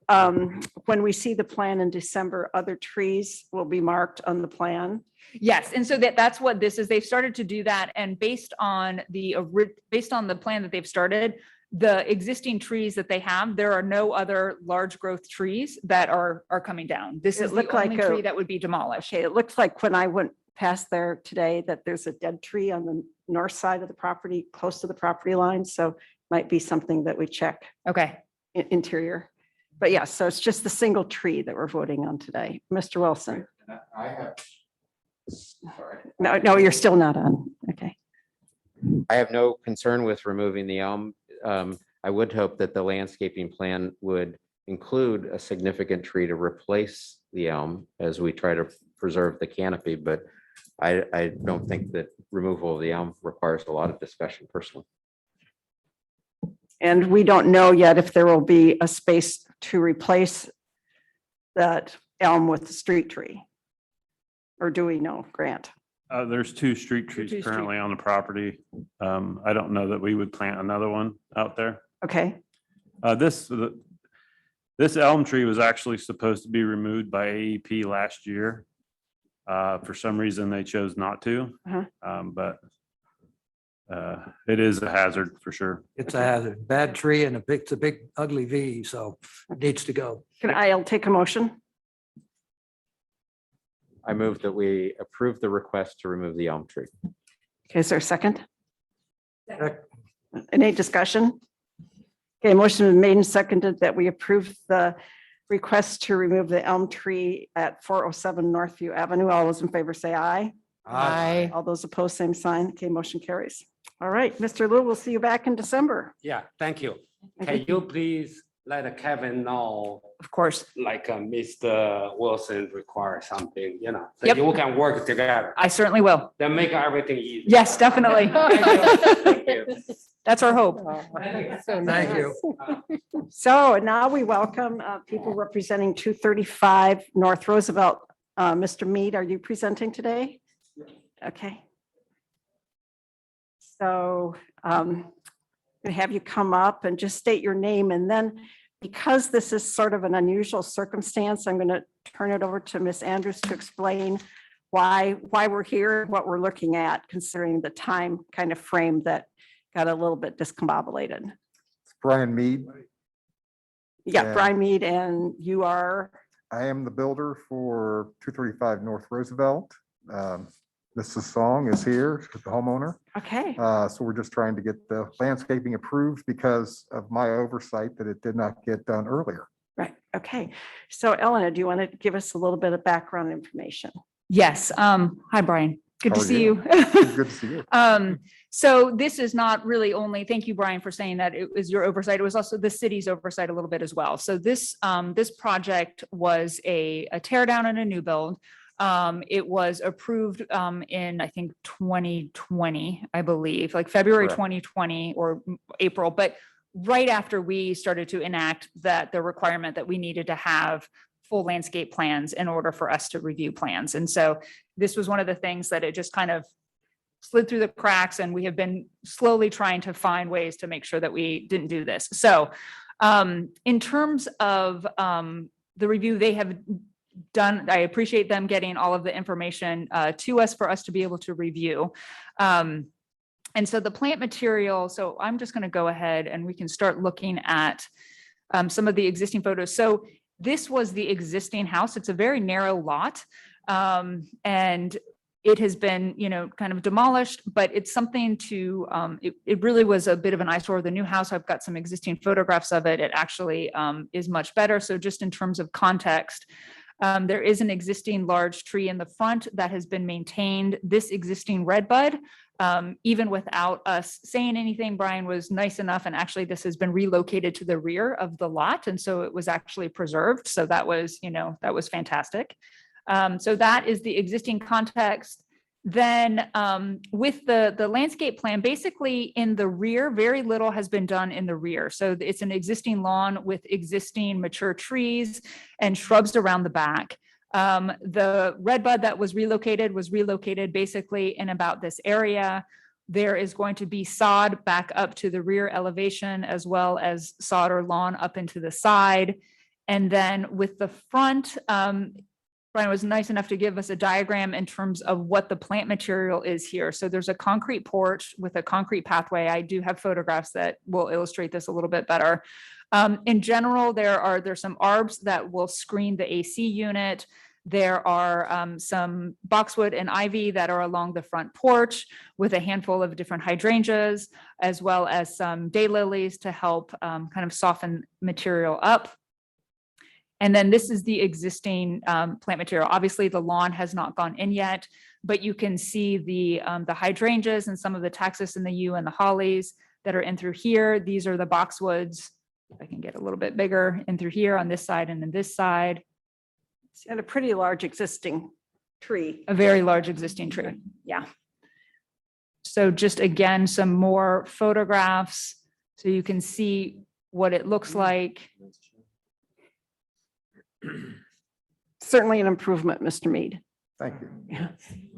when we see the plan in December, other trees will be marked on the plan. Yes, and so that's what this is. They've started to do that, and based on the plan that they've started, the existing trees that they have, there are no other large growth trees that are coming down. This It is the looked like only a- tree that would be demolished. Okay, it looks like when I went past there today that there's a dead tree on the north side of the property, close to the property line. So might be something that we check Okay, interior. But yes, so it's just the single tree that we're voting on today. Mr. Wilson. I have. Sorry. No, you're still not on. Okay. I have no concern with removing the elm. I would hope that the landscaping plan would include a significant tree to replace the elm as we try to preserve the canopy, but I don't think that removal of the elm requires a lot of discussion personally. And we don't know yet if there will be a space to replace that elm with the street tree. Or do we know, Grant? There's 2 street Two trees street- currently on the property. I don't know that we would plant another one out there. Okay, This elm tree was actually supposed to be removed by AEP last year. For some reason, they chose not to. But it is a hazard for sure. It's a hazard, bad tree and it's a big ugly V, so it needs to go. I'll take a motion. I move that we approve the request to remove the elm tree. Okay, is there a second? Any discussion? Okay, motion been made and seconded that we approve the request to remove the elm tree at 407 Northview Avenue. All those in favor say aye. Aye. All those opposed, same sign. Okay, motion carries. All right, Mr. Lou, we'll see you back in December. yeah, thank you. Okay. Can you please let Kevin know, Of course. like Mr. Wilson requires something, so Yep. you can work together, I certainly will. then make everything easy. Yes, definitely. Thank you. That's our hope. Thank you. So now we welcome people representing 235 North Roosevelt Mr. Mead, are you presenting today? Okay. So we have you come up and just state your name, and then because this is sort of an unusual circumstance, I'm going to turn it over to Ms. Andrews to explain why we're here, what we're looking at, considering the time kind of frame that got a little bit discombobulated. Brian Mead. Yeah, Yeah. Brian Mead, and you are, I am the builder for 235 North Roosevelt. Mrs. Song is here, the homeowner. okay. So we're just trying to get the landscaping approved because of my oversight that it did not get done earlier. Right, okay. So Elena, do you want to give us a little bit of background information? Yes. Hi, Brian. Good to How are see you? you. Good to see you. So this is not really only, thank you, Brian, for saying that it was your oversight. It was also the city's oversight a little bit as well. So this project was a tear down and a new build. It was approved in, I think, 2020, I believe, like February Correct. 2020 or April, but right after we started to enact the requirement that we needed to have full landscape plans in order for us to review plans. And so this was one of the things that it just kind of slid through the cracks, and we have been slowly trying to find ways to make sure that we didn't do this. So in terms of the review they have done, I appreciate them getting all of the information to us for us to be able to review. And so the plant material, so I'm just going to go ahead and we can start looking at some of the existing photos. So this was the existing house. It's a very narrow lot. And it has been, kind of demolished, but it's something to, it really was a bit of an eyesore. The new house, I've got some existing photographs of it. It actually is much better. So just in terms of context, there is an existing large tree in the front that has been maintained. This existing redbud, even without us saying anything, Brian was nice enough, and actually this has been relocated to the rear of the lot. And so it was actually preserved. So that was, that was fantastic. So that is the existing context. Then with the landscape plan, basically in the rear, very little has been done in the rear. So it's an existing lawn with existing mature trees and shrubs around the back. The redbud that was relocated basically in about this area. There is going to be sod back up to the rear elevation, as well as sod or lawn up into the side. And then with the front, Brian was nice enough to give us a diagram in terms of what the plant material is here. So there's a concrete porch with a concrete pathway. I do have photographs that will illustrate this a little bit better. In general, there's some arbs that will screen the AC unit. There are some boxwood and ivy that are along the front porch with a handful of different hydrangeas, as well as some daylilies to help kind of soften material up. And then this is the existing plant material. Obviously, the lawn has not gone in yet, but you can see the hydrangeas and some of the taxus and the yew and the hollies that are in through here. These are the boxwoods. If I can get a little bit bigger in through here on this side and then this side. And a pretty large existing tree. A very large existing tree. Yeah. So just again, some more photographs so you can see what it looks like. Certainly an improvement, Mr. Mead. Thank you. Yeah.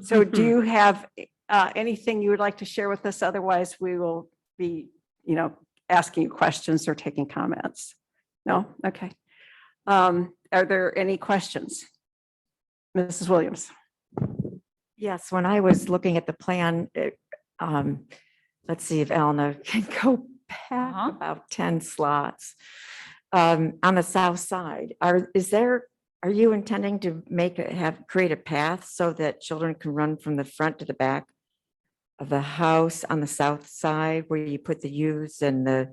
So do you have anything you would like to share with us? Otherwise, we will be, asking you questions or taking comments. No? Okay. Are there any questions? Mrs. Williams? Yes, when I was looking at the plan, let's see if Elena can go back about 10 slots. On the south side, are you intending to create a path so that children can run from the front to the back of the house on the south side where you put the U's and the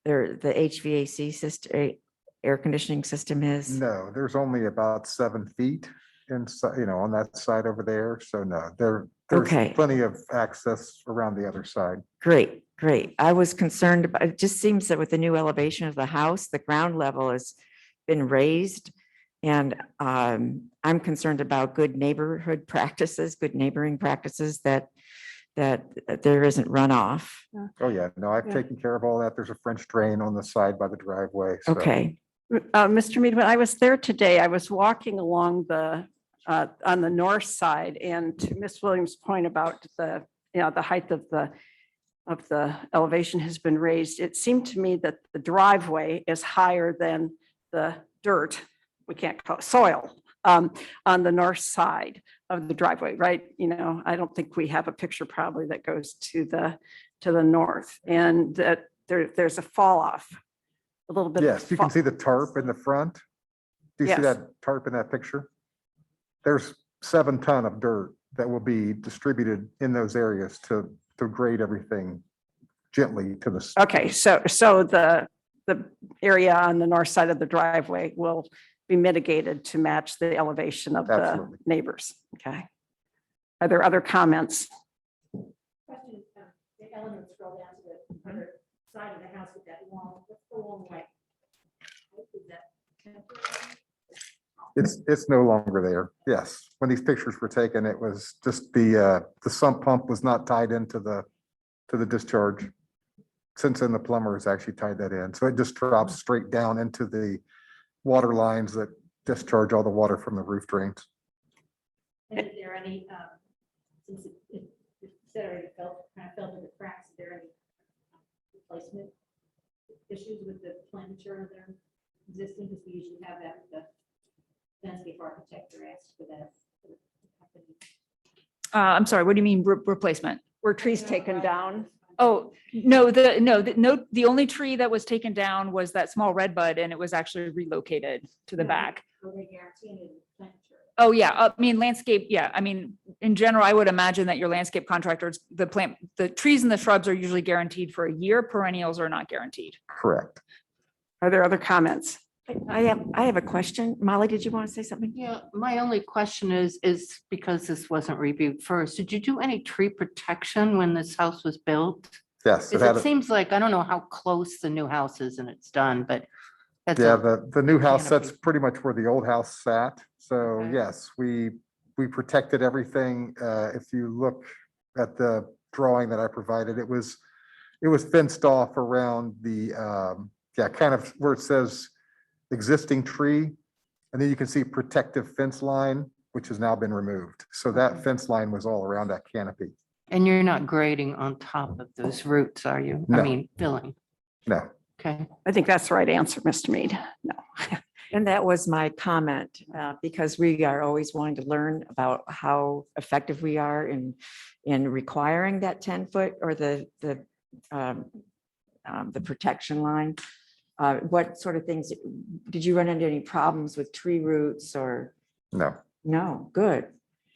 HVAC system, air conditioning system is? No, there's only about 7 feet inside, on that side over there. So no, there's Okay. plenty of access around the other side. Great. I was concerned about, it just seems that with the new elevation of the house, the ground level has been raised. And I'm concerned about good neighboring practices that there isn't runoff. Oh, yeah. No, I've taken care of all that. There's a French drain on the side by the driveway. So. Okay. Mr. Mead, when I was there today, I was walking along the on the north side. And to Ms. Williams' point about the, the height of the elevation has been raised, it seemed to me that the driveway is higher than the dirt, we can't call it soil, on the north side of the driveway, right? I don't think we have a picture probably that goes to the north, and that there's a fall off, a little bit. Yes, you can see the tarp in the front. Do you see Yes. that tarp in that picture? There's 7 ton of dirt that will be distributed in those areas to grade everything gently to the. Okay, so the area on the north side of the driveway will be mitigated to match the elevation of the Absolutely. neighbors. Okay. Are there other comments? Question is, the element scroll down to the other side of the house with that long, what's the long way? Is that temporary? It's no longer there. Yes, when these pictures were taken, it was just the sump pump was not tied into the discharge. Since then, the plumber has actually tied that in. So it just drops straight down into the water lines that discharge all the water from the roof drains. And is there any, since it kind of fell into the cracks, is there any replacement issues with the plant material that are existing? Because we usually have that with the landscape architect or asked for that. I'm sorry, what do you mean replacement? Were trees taken down? Oh, no, the only tree that was taken down was that small red bud, and it was actually relocated to the back. Will they guarantee any plant material? Oh, yeah, I mean, landscape, yeah, I mean, in general, I would imagine that your landscape contractors, the trees and the shrubs are usually guaranteed for a year, perennials are not guaranteed. Correct. Are there other comments? I have a question. Molly, did you want to say something? Yeah, my only question is because this wasn't reviewed first, did you do any tree protection when this house was built? Yes. Because it seems like, I don't know how close the new house is and it's done, but that's Yeah, a- the new house, canopy. that's pretty much where the old house sat. So Okay. yes, we protected everything. If you look at the drawing that I provided, it was fenced off around the, kind of where it says existing tree. And then you can see protective fence line, which has now been removed. So that fence line was all around that canopy. and you're not grading on top of those roots, are you? I No. mean, filling, No, okay. I think that's the right answer, Mr. Mead. No. And that was my comment, because we are always wanting to learn about how effective we are in requiring that 10-foot or the protection line. What sort of things, did you run into any problems with tree roots or? no, No, good.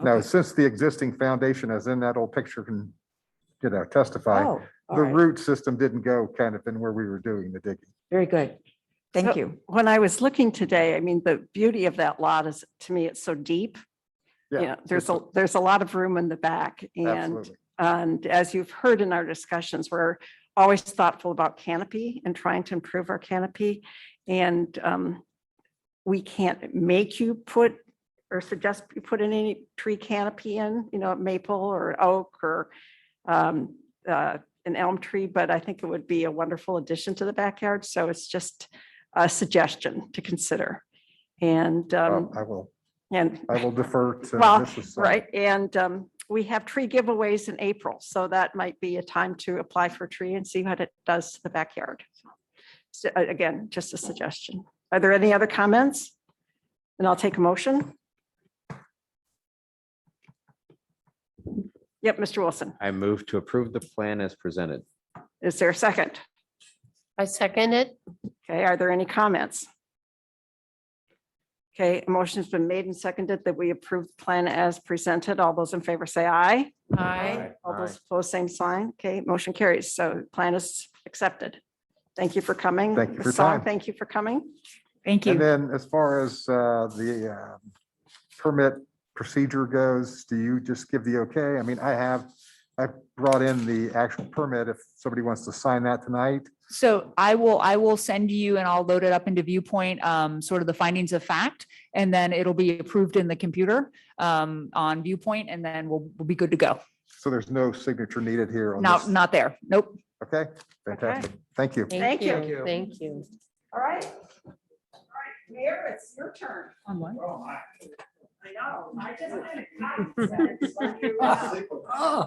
no, Okay. since the existing foundation as in that old picture can, testify, Oh, all the right. root system didn't go kind of in where we were doing the digging. Very good. Thank So, you. When I was looking today, I mean, the beauty of that lot is, to me, it's so deep. Yeah, There's a lot of room in the back, and absolutely. as you've heard in our discussions, we're always thoughtful about canopy and trying to improve our canopy. And we can't make you put or suggest you put in any tree canopy in, maple or oak or an elm tree, but I think it would be a wonderful addition to the backyard. So it's just a suggestion to consider. And I will defer to well, Mrs. Song. right, and we have tree giveaways in April, so that might be a time to apply for a tree and see what it does to the backyard. So, again, just a suggestion. Are there any other comments? Then I'll take a motion. Yep, Mr. Wilson. I move to approve the plan as presented. Is there a second? I second it. Okay, are there any comments? Okay, a motion has been made and seconded that we approve the plan as presented. All those in favor say aye. Aye. All those opposed, same sign. Okay, motion carries. So plan is accepted. Thank you for coming. Thank you for your Ms. Song, time. Thank you for coming. Thank And you. then as far as the permit procedure goes, do you just give the okay? I mean, I brought in the actual permit if somebody wants to sign that tonight. So I will send you and I'll load it up into Viewpoint, sort of the findings of fact, and then it'll be approved in the computer on Viewpoint, and then we'll be good to go. So there's no signature needed here on Not, this. not there. Nope. Okay, fantastic. Thank you. Thank you. Thank you. All right. All right, Mayor, it's your turn. On what? I know. I just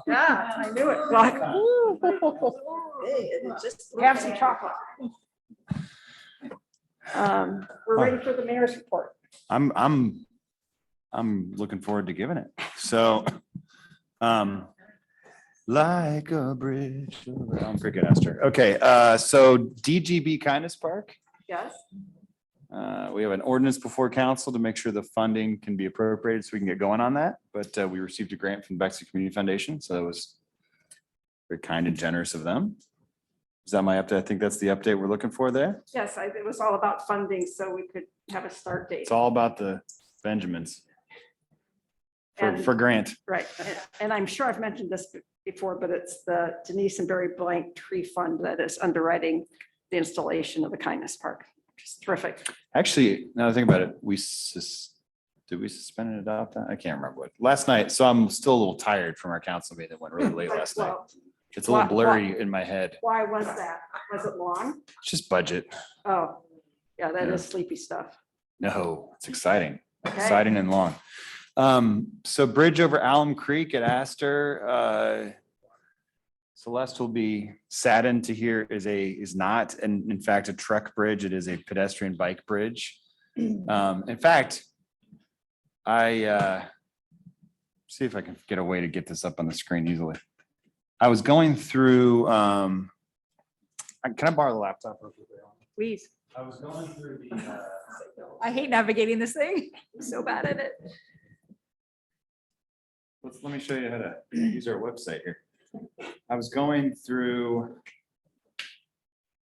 yeah, I knew it. Have some chocolate. We're ready for the mayor's report. I'm looking forward to giving it. So, like a bridge. I'm freaking Esther. Okay, so DGB Kindness Park. Yes. We have an ordinance before council to make sure the funding can be appropriated so we can get going on that. But we received a grant from the Bexley Community Foundation, so that was very kind and generous of them. Is that my update? I think that's the update we're looking for there. Yes, it was all about funding, so we could have a start date. It's all about the Benjamins And- for grant. Right, and I'm sure I've mentioned this before, but it's the Denise and Barry Blank Tree Fund that is underwriting the installation of the Kindness Park, which is terrific. Actually, now that I think about it, did we suspend and adopt that? I can't remember what. Last night, so I'm still a little tired from our council meeting that went really late last night. Well, It's a little why- blurry in my head. why was that? Was it long? It's just budget. Oh, yeah, that Yeah. is sleepy stuff. No, it's exciting, Okay. exciting and long. So bridge over Alum Creek at Astor. Celeste will be saddened to hear is not, and in fact, a truck bridge. It is a pedestrian bike bridge. In fact, see if I can get a way to get this up on the screen easily. I was going through, can I borrow the laptop? real quickly? Please. I was going through the, I hate navigating this thing. I'm so bad at it. let me show you how to use our website here. I was going through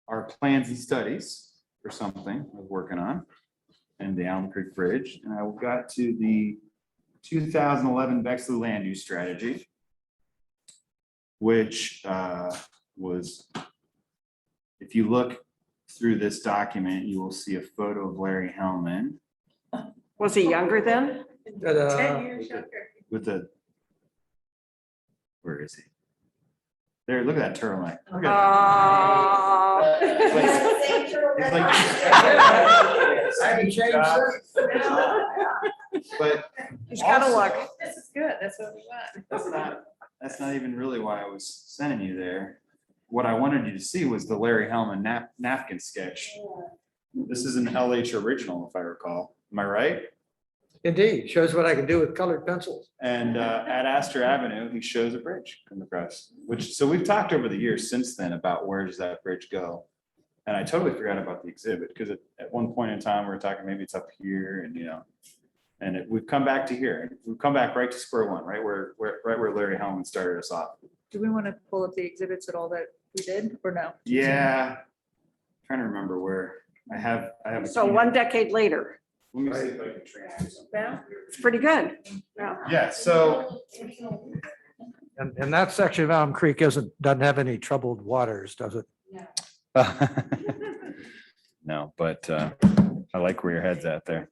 our plans and studies for something I was working on and the Alum Creek Bridge, and I got to the 2011 Bexley Land Use Strategy, which was, if you look through this document, you will see a photo of Larry Hellman Was he younger then? with the, where is he? There, look at that turtleneck. Look at But He's gotta also- look. This is good. That's what we want. that's not even really why I was sending you there. What I wanted you to see was the Larry Hellman napkin sketch. This is an LH original, if I recall. Am I right? Indeed, shows what I can do with colored pencils. And at Astor Avenue, he shows a bridge come across, so we've talked over the years since then about where does that bridge go? And I totally forgot about the exhibit because at one point in time, we were talking, maybe it's up here and, and we've come back to here. We've come back right to square one, right where Larry Hellman started us off. Do we want to pull up the exhibits at all that we did or no? Yeah. Trying to remember where I have. a So key- 1 decade later, Let me see if I can transfer something. it's pretty good. Yeah. Yeah, so And that section of Elm Creek doesn't have any troubled waters, does it? no, but I like where your head's at there.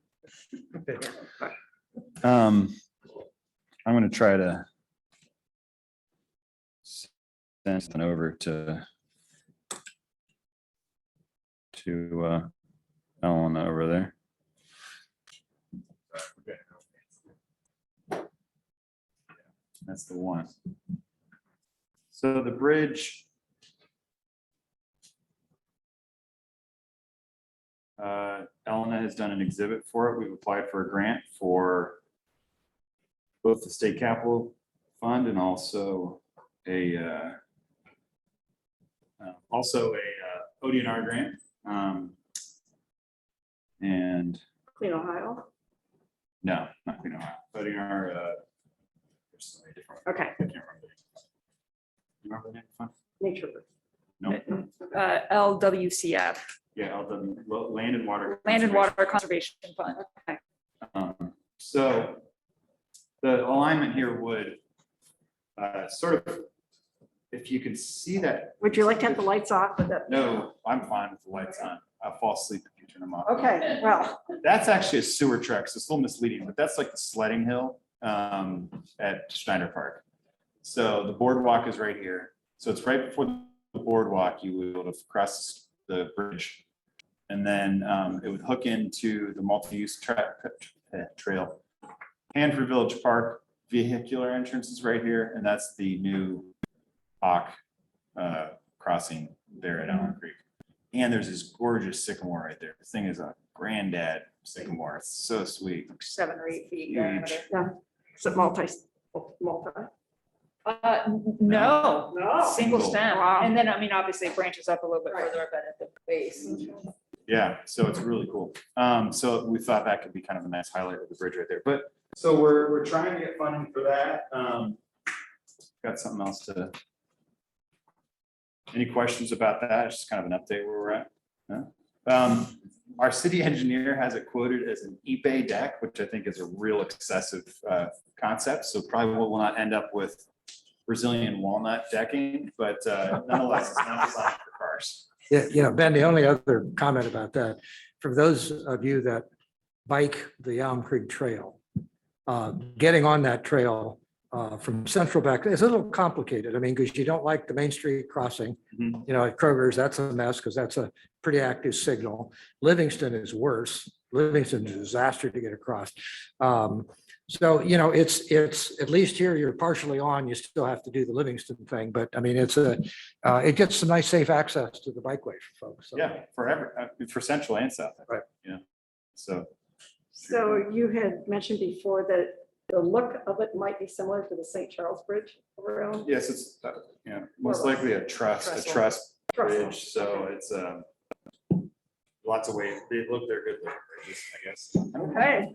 I'm gonna try to send something over to Ellen over there. That's the one. So the bridge. Elena has done an exhibit for it. We've applied for a grant for both the state capital fund and also a ODNR grant. And Clean Ohio. no, not Clean Ohio. ODNR. There's so many different. Okay. I can't remember. You remember the name of the fund? Nature. No. LWCF, Yeah, Land and Water. Land and Conservation. Water Conservation Fund. So the alignment here would sort of, if you can see that. Would you like to have the lights off with that? No, I'm fine with the lights on. I'll fall asleep if you turn them off. Okay, well, That's actually a sewer truck, so it's a little misleading, but that's like the sledding hill at Schneider Park. So the boardwalk is right here. So it's right before the boardwalk, you would have crossed the bridge. And then it would hook into the multi-use trail. Hanford Village Park vehicular entrance is right here, and that's the new Hawk crossing there at Allen Creek. And there's this gorgeous sycamore right there. This thing is a granddad sycamore. It's so sweet. 7 or 8 feet. Huge. diameter. Yeah. Is it multi? No, No. single stem. Wow. And then, I mean, obviously it branches up a little bit further up at the base. Yeah, so it's really cool. So we thought that could be kind of a nice highlight of the bridge right there. But so we're trying to get funding for that. Got something else to. Any questions about that? It's just kind of an update where we're at. No? Our city engineer has it quoted as an eBay deck, which I think is a real excessive concept. So probably will not end up with Brazilian walnut decking, but nonetheless, it's not designed for cars. Yeah, Ben, the only other comment about that, for those of you that bike the Elm Creek Trail, getting on that trail from Central back is a little complicated. I mean, because you don't like the Main Street crossing, Mhm. you know, at Kroger's, that's a mess because that's a pretty active signal. Livingston is worse. Livingston is a disaster to get across. So, you know, it's at least here you're partially on, you still have to do the Livingston thing, but I mean, it gets some nice safe access to the bikeway for folks. So. Yeah, for Central and South. I think, Right. Yeah. So. So you had mentioned before that the look of it might be similar to the St. Charles Bridge around. Yes, it's, most likely a truss Trestle. bridge, so it's, lots of ways, they're good looking bridges, I guess. Okay.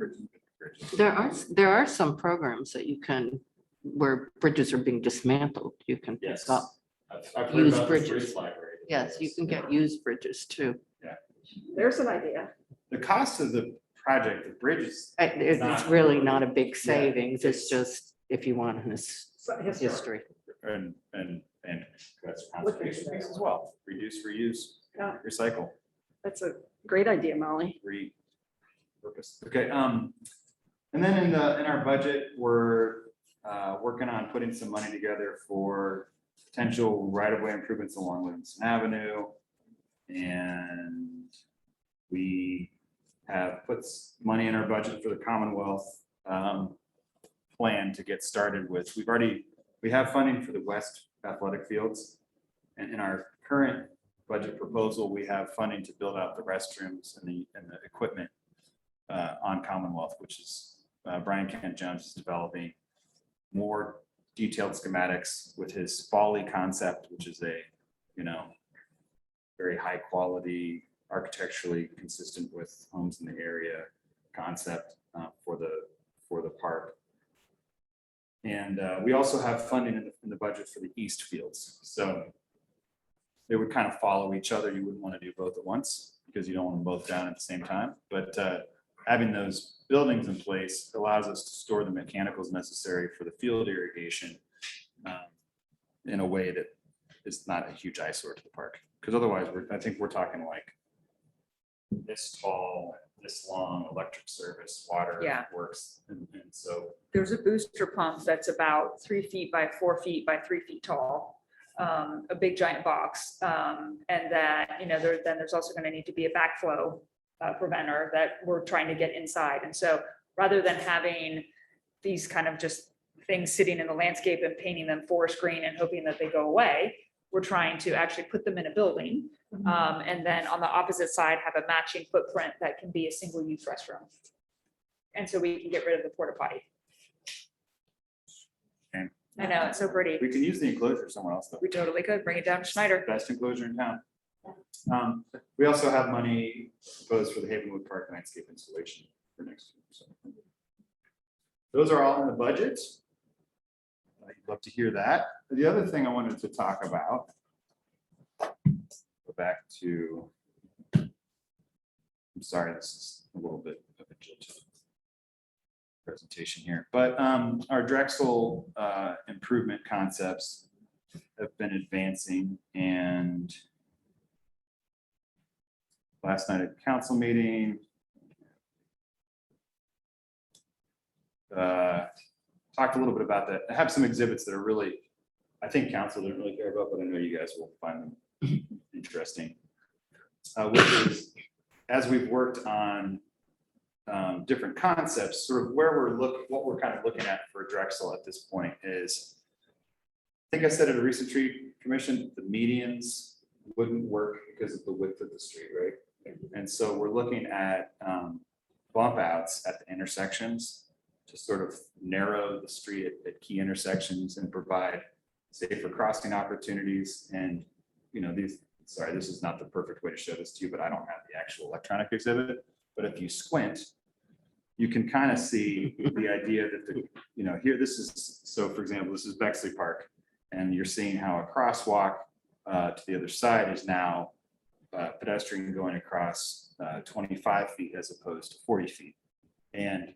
There are some programs that you can, where bridges are being dismantled, you can pick Yes. up. I've heard Used about the bridges. bridge library. Yes, you can get used bridges too. There's an idea. The cost of the project, the bridges, It's not- really not a big Yeah, savings. It's it's- just if you want his So history. history. and that's conservation piece as well, reduce, reuse, Yeah. recycle. That's a great idea, Molly. Repurpose. Okay, and then in our budget, we're working on putting some money together for potential right-of-way improvements along Livingston Avenue. And we have put money in our budget for the Commonwealth plan to get started with. We have funding for the West athletic fields. And in our current budget proposal, we have funding to build out the restrooms and the equipment on Commonwealth, which is Brian Kent Jones is developing more detailed schematics with his Folly concept, which is a, very high quality, architecturally consistent with homes in the area concept for the park. And we also have funding in the budget for the east fields. So they would kind of follow each other. You wouldn't want to do both at once because you don't want them both down at the same time. But having those buildings in place allows us to store the mechanicals necessary for the field irrigation in a way that is not a huge eyesore to the park. Because otherwise, I think we're talking like this tall, this long electric service, water Yeah. works. And so, There's a booster pump that's about 3 feet by 4 feet by 3 feet tall. A big giant box. And that, then there's also going to need to be a backflow preventer that we're trying to get inside. And so rather than having these kind of just things sitting in the landscape and painting them forest green and hoping that they go away, we're trying to actually put them in a building. And then on the opposite side, have a matching footprint that can be a single-use restroom. And so we can get rid of the porta potty. Okay. I know, it's so pretty. we can use the enclosure somewhere else though. We totally could bring it down to Schneider. Best enclosure in town. We also have money proposed for the Havenwood Park landscape installation for next year. So those are all in the budget. I'd love to hear that. The other thing I wanted to talk about, go back to, I'm sorry, this is a little bit of a jilted presentation here, but our Drexel improvement concepts have been advancing, and last night at the council meeting, talked a little bit about that. I have some exhibits that are really, I think council didn't really care about, but I know you guys will find them interesting. Which is, as we've worked on different concepts, sort of where what we're kind of looking at for Drexel at this point is, I think I said at a recent tree commission, the medians wouldn't work because of the width of the street, right? And so we're looking at bump outs at the intersections to sort of narrow the street at key intersections and provide safer crossing opportunities. And, you know, sorry, this is not the perfect way to show this to you, but I don't have the actual electronic exhibit. But if you squint, you can kind of see the idea that you know, here, this is, so for example, this is Bexley Park, and you're seeing how a crosswalk to the other side is now pedestrian going across 25 feet as opposed to 40 feet, and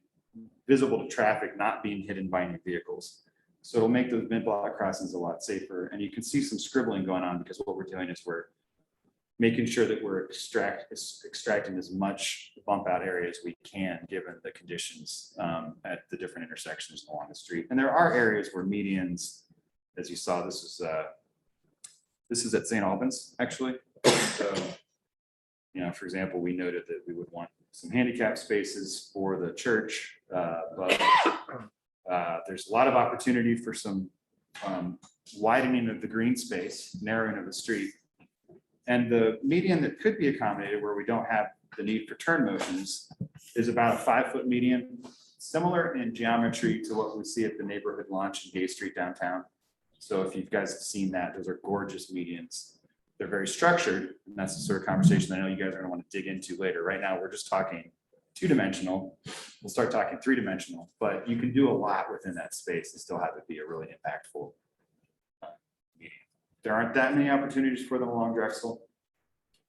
visible to traffic, not being hidden by any vehicles. So it'll make those mid-block crossings a lot safer. And you can see some scribbling going on because what we're doing is we're making sure that we're extracting as much bump out area as we can, given the conditions at the different intersections along the street. And there are areas where medians, as you saw, this is at St. Albans, actually. So, you know, for example, we noted that we would want some handicap spaces for the church, but there's a lot of opportunity for some widening of the green space, narrowing of the street. And the median that could be accommodated where we don't have the need for turn motions is about a 5-foot median, similar in geometry to what we see at the neighborhood launch in Gay Street downtown. So if you guys have seen that, those are gorgeous medians. They're very structured, and that's the sort of conversation I know you guys are going to want to dig into later. Right now, we're just talking 2-dimensional. We'll start talking 3-dimensional, but you can do a lot within that space and still have it be a really impactful median. There aren't that many opportunities for them along Drexel,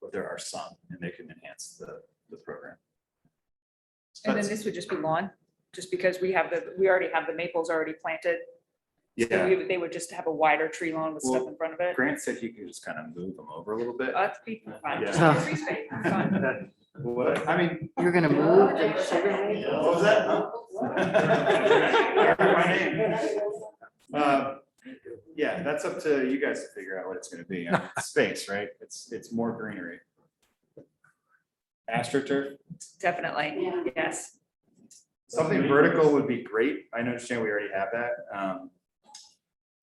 but there are some, and they can enhance the program. And then this would just be lawn, just because we already have the maples already planted. So Yeah, they would just have a wider tree lawn with stuff in front of it. Grant said he could just kind of move them over a little bit. That's be fine. Just Yeah. give free space. It's fine. What? I mean, You're gonna move the sugar maple? what was that? Huh? Yeah, that's up to you guys to figure out what it's gonna be. I mean, it's space, right? It's more greenery. AstroTurf, Definitely, yes. something vertical would be great. I understand we already have that.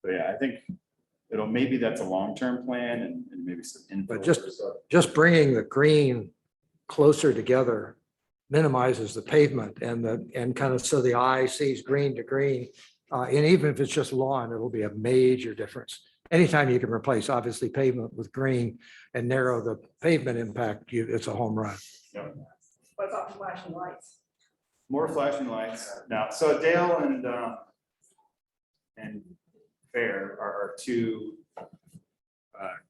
But yeah, I think maybe that's a long-term plan and maybe some input. But just bringing the green closer together minimizes the pavement and kind of so the eye sees green to green. And even if it's just lawn, it'll be a major difference. Anytime you can replace obviously pavement with green and narrow the pavement impact, it's a home run. Yep. What about flashing lights? More flashing lights. Now, so Dale and Fair are two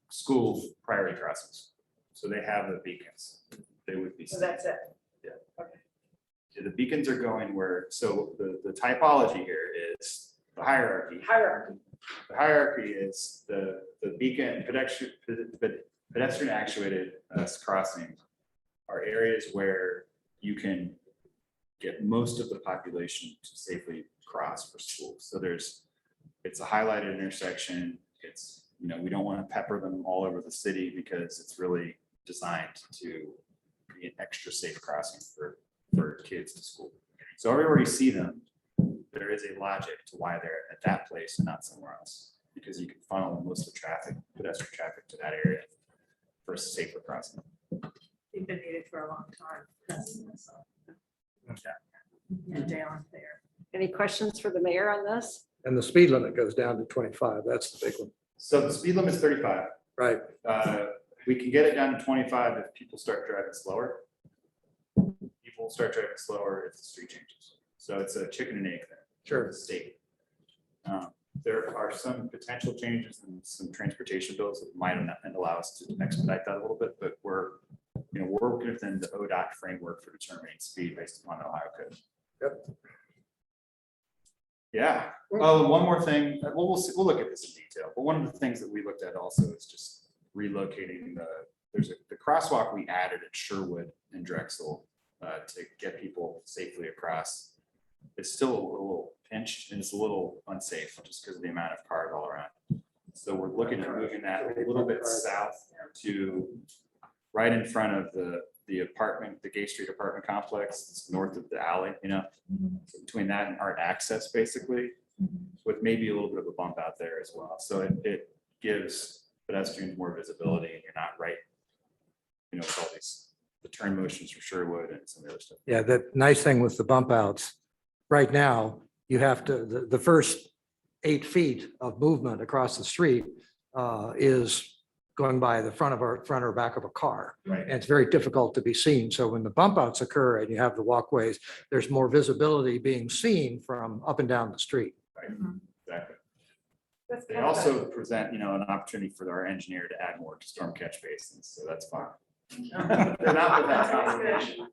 school priority crossings. So they have the beacons. They would be. So that's it. Yeah. The beacons are going where, so the typology here is the hierarchy. The hierarchy is the beacon pedestrian actuated crossings are areas where you can get most of the population to safely cross for school. So it's a highlighted intersection. It's, you know, we don't want to pepper them all over the city because it's really designed to be an extra safe crossing for kids to school. So everywhere you see them, there is a logic to why they're at that place and not somewhere else, because you can funnel most of the traffic, pedestrian traffic to that area for a safer crossing. They've been needed for a long time. And down there. Any questions for the mayor on this? And the speed limit goes down to 25. That's the big one. So the speed limit is 35. Right. We can get it down to 25 if people start driving slower. People start driving slower if the street changes. So it's a chicken and egg thing. Sure. The state. There are some potential changes in some transportation bills that might allow us to expedite that a little bit, but we're working within the ODOT framework for determining speed based upon the Ohio code. Yep. Yeah. Oh, one more thing. Well, we'll look at this in detail. But one of the things that we looked at also is just relocating the crosswalk we added at Sherwood and Drexel to get people safely across. It's still a little pinched and it's a little unsafe just because of the amount of cars all around. So we're looking at moving that a little bit south to right in front of the the Gay Street apartment complex, it's north of the alley, so between that and Art Access, basically, with maybe a little bit of a bump out there as well. So it gives pedestrians more visibility, and you're not right, with all these, the turn motions for Sherwood and some of the other stuff. Yeah, the nice thing with the bump outs, right now, you have to, the first 8 feet of movement across the street is going by the front or back of a car. Right. And it's very difficult to be seen. So when the bump outs occur and you have the walkways, there's more visibility being seen from up and down the street. Right, exactly. That's They kind of a- also present, an opportunity for our engineer to add more to storm catch basins, so that's fine. They're not without conservation.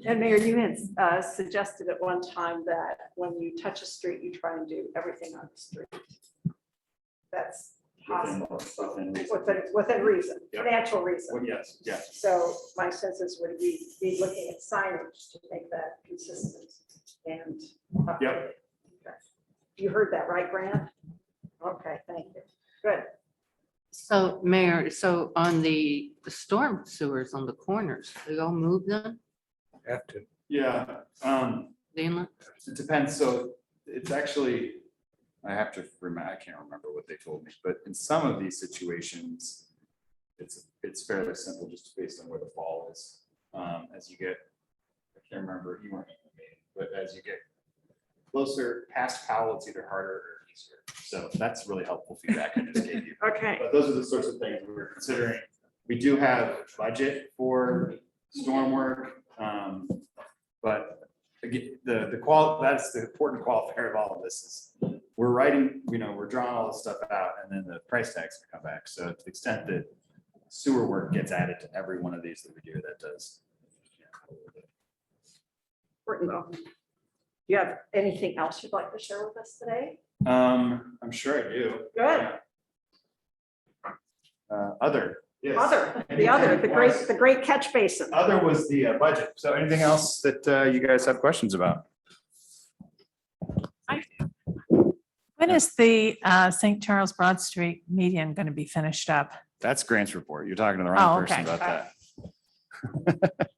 And Mayor, you had suggested at one time that when you touch a street, you try and do everything on the street. That's possible. Within reason, Yep. financial reason. Well, yes, yes. So my sense is would we be looking at signage to make that consistent and. Yep. Okay. You heard that, right, Grant? Okay, thank you. Good. So Mayor, so on the storm sewers on the corners, they all move them? Have to. Yeah, The inlet? it depends. So it's actually, I have to remember, I can't remember what they told me, but in some of these situations, it's fairly simple just based on where the fall is. As you get, I can't remember, you weren't in the meeting, but as you get closer past Powell, it's either harder or easier. So that's really helpful feedback I just gave you. Okay. But those are the sorts of things we're considering. We do have budget for storm work. But again, that's the important qualifier of all of this is we're writing, we're drawing all this stuff out and then the price tags come back. So to the extent that sewer work gets added to every one of these that we do, that does. Important though. Do you have anything else you'd like to share with us today? I'm sure I do. Good. Other. Yes. The great catch basin. Other was the budget. So anything else that you guys have questions about? When is the St. Charles Broad Street median going to be finished up? That's Grant's report. You're talking to the wrong Oh, person okay. about that.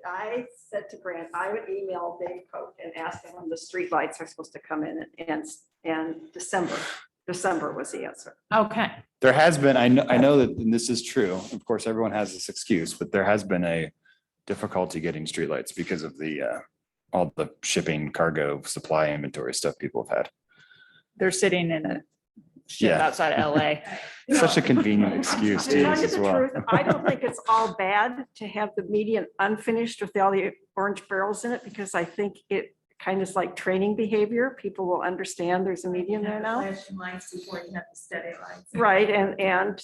I said to Grant, I would email Dave Coke and ask him when the street lights are supposed to come in and December was the answer. Okay. There has been, I know that, and this is true, of course, everyone has this excuse, but there has been a difficulty getting streetlights because of the, all the shipping, cargo, supply, inventory stuff people have had. They're sitting in a ship Yeah. outside of LA. Such a convenient excuse to To tell use you as the well. truth, I don't think it's all bad to have the median unfinished with all the orange barrels in it, because I think it kind of is like training behavior. People will understand there's a median there now. Flashing lights before you have the steady lights. Right, and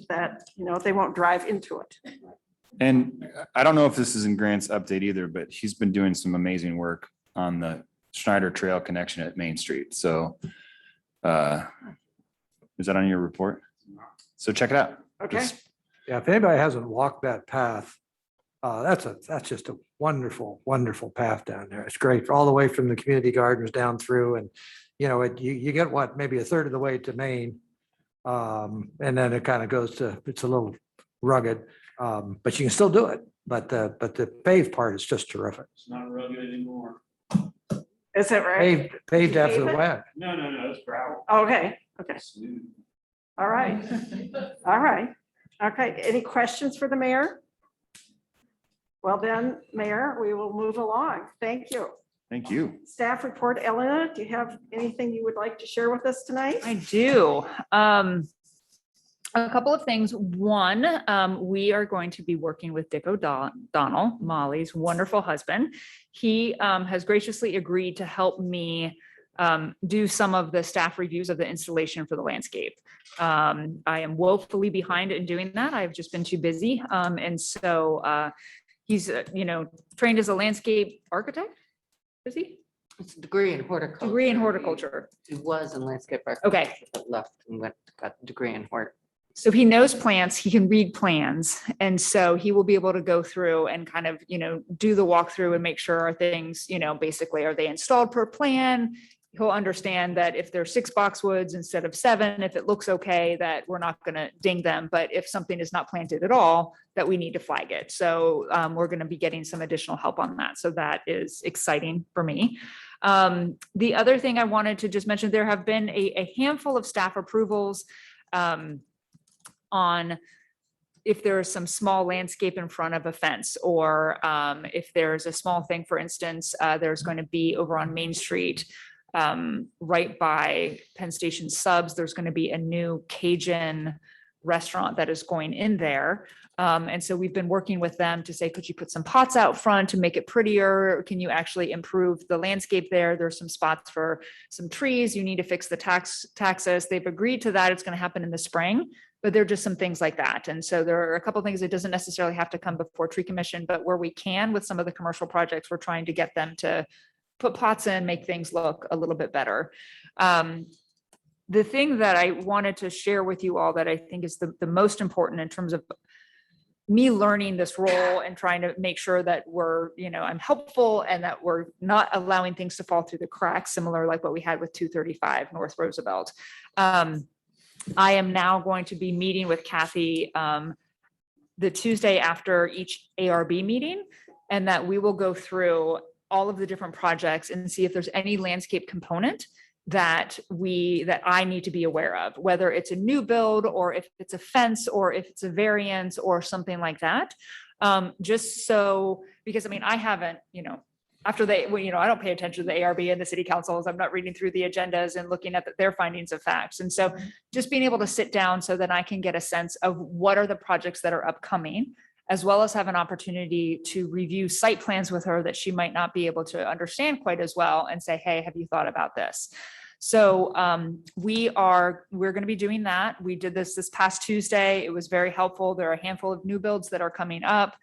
that, they won't drive into it. And I don't know if this is in Grant's update either, but he's been doing some amazing work on the Schneider Trail connection at Main Street. So is that on your report? So check it out. Okay. Just- Yeah, if anybody hasn't walked that path, that's just a wonderful, wonderful path down there. It's great, all the way from the community gardens down through and, you get what, maybe a third of the way to Maine. And then it kind of goes to, it's a little rugged, but you can still do it. But the paved part is just terrific. It's not rugged anymore. Is it right? Paved after the Pave it? wet. No, it's gravel. Okay, okay. Smooth. All right. All right. Okay, any questions for the mayor? Well then, Mayor, we will move along. Thank you. Thank you. Staff report, Elena, do you have anything you would like to share with us tonight? I do. A couple of things. One, we are going to be working with Dick O'Donnell, Molly's wonderful husband. He has graciously agreed to help me do some of the staff reviews of the installation for the landscape. I am woefully behind in doing that. I've just been too busy. And so he's, trained as a landscape architect. Is he? It's a degree in horticulture. Degree in horticulture. He was in landscape Okay. architecture, but left and got a degree in hort. So he knows plants, he can read plans. And so he will be able to go through and kind of, do the walkthrough and make sure our things, basically, are they installed per plan? he'll understand that if there's 6 boxwoods instead of 7, if it looks okay, that we're not going to ding them. But if something is not planted at all, that we need to flag it. So we're going to be getting some additional help on that. So that is exciting for me. The other thing I wanted to just mention, there have been a handful of staff approvals on if there is some small landscape in front of a fence, or if there's a small thing, for instance, there's going to be over on Main Street, right by Penn Station Subs, there's going to be a new Cajun restaurant that is going in there. And so we've been working with them to say, could you put some pots out front to make it prettier? Can you actually improve the landscape there? There's some spots for some trees. You need to fix the taxus. They've agreed to that. It's going to happen in the spring, but there are just some things like that. And so there are a couple of things that doesn't necessarily have to come before tree commission, but where we can with some of the commercial projects, we're trying to get them to put pots in, make things look a little bit better. The thing that I wanted to share with you all that I think is the most important in terms of me learning this role and trying to make sure that we're, I'm helpful and that we're not allowing things to fall through the cracks, similar like what we had with 235 North Roosevelt. I am now going to be meeting with Kathy the Tuesday after each ARB meeting, and that we will go through all of the different projects and see if there's any landscape component that I need to be aware of, whether it's a new build or if it's a fence or if it's a variance or something like that. Just so, because I haven't, after I don't pay attention to the ARB and the city councils. I'm not reading through the agendas and looking at their findings of facts. And so just being able to sit down so that I can get a sense of what are the projects that are upcoming, as well as have an opportunity to review site plans with her that she might not be able to understand quite as well, and say, hey, have you thought about this? So we're going to be doing that. We did this past Tuesday. It was very helpful. There are a handful of new builds that are coming up.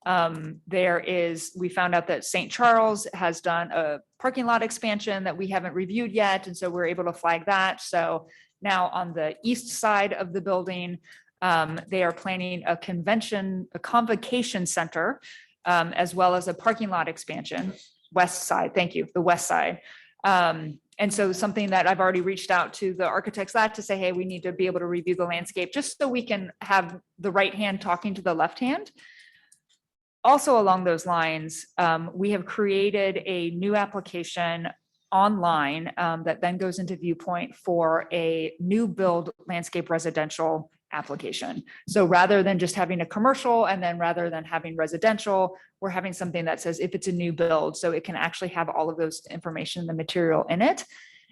We found out that St. Charles has done a parking lot expansion that we haven't reviewed yet. And so we're able to flag that. So now on the east side of the building, they are planning a convocation center, as well as a parking lot expansion, west side. Thank you. The west side. And so something that I've already reached out to the architects to say, hey, we need to be able to review the landscape just so we can have the right hand talking to the left hand. Also along those lines, we have created a new application online that then goes into Viewpoint for a new build landscape residential application. So rather than just having a commercial and then rather than having residential, we're having something that says if it's a new build, so it can actually have all of those information, the material in it.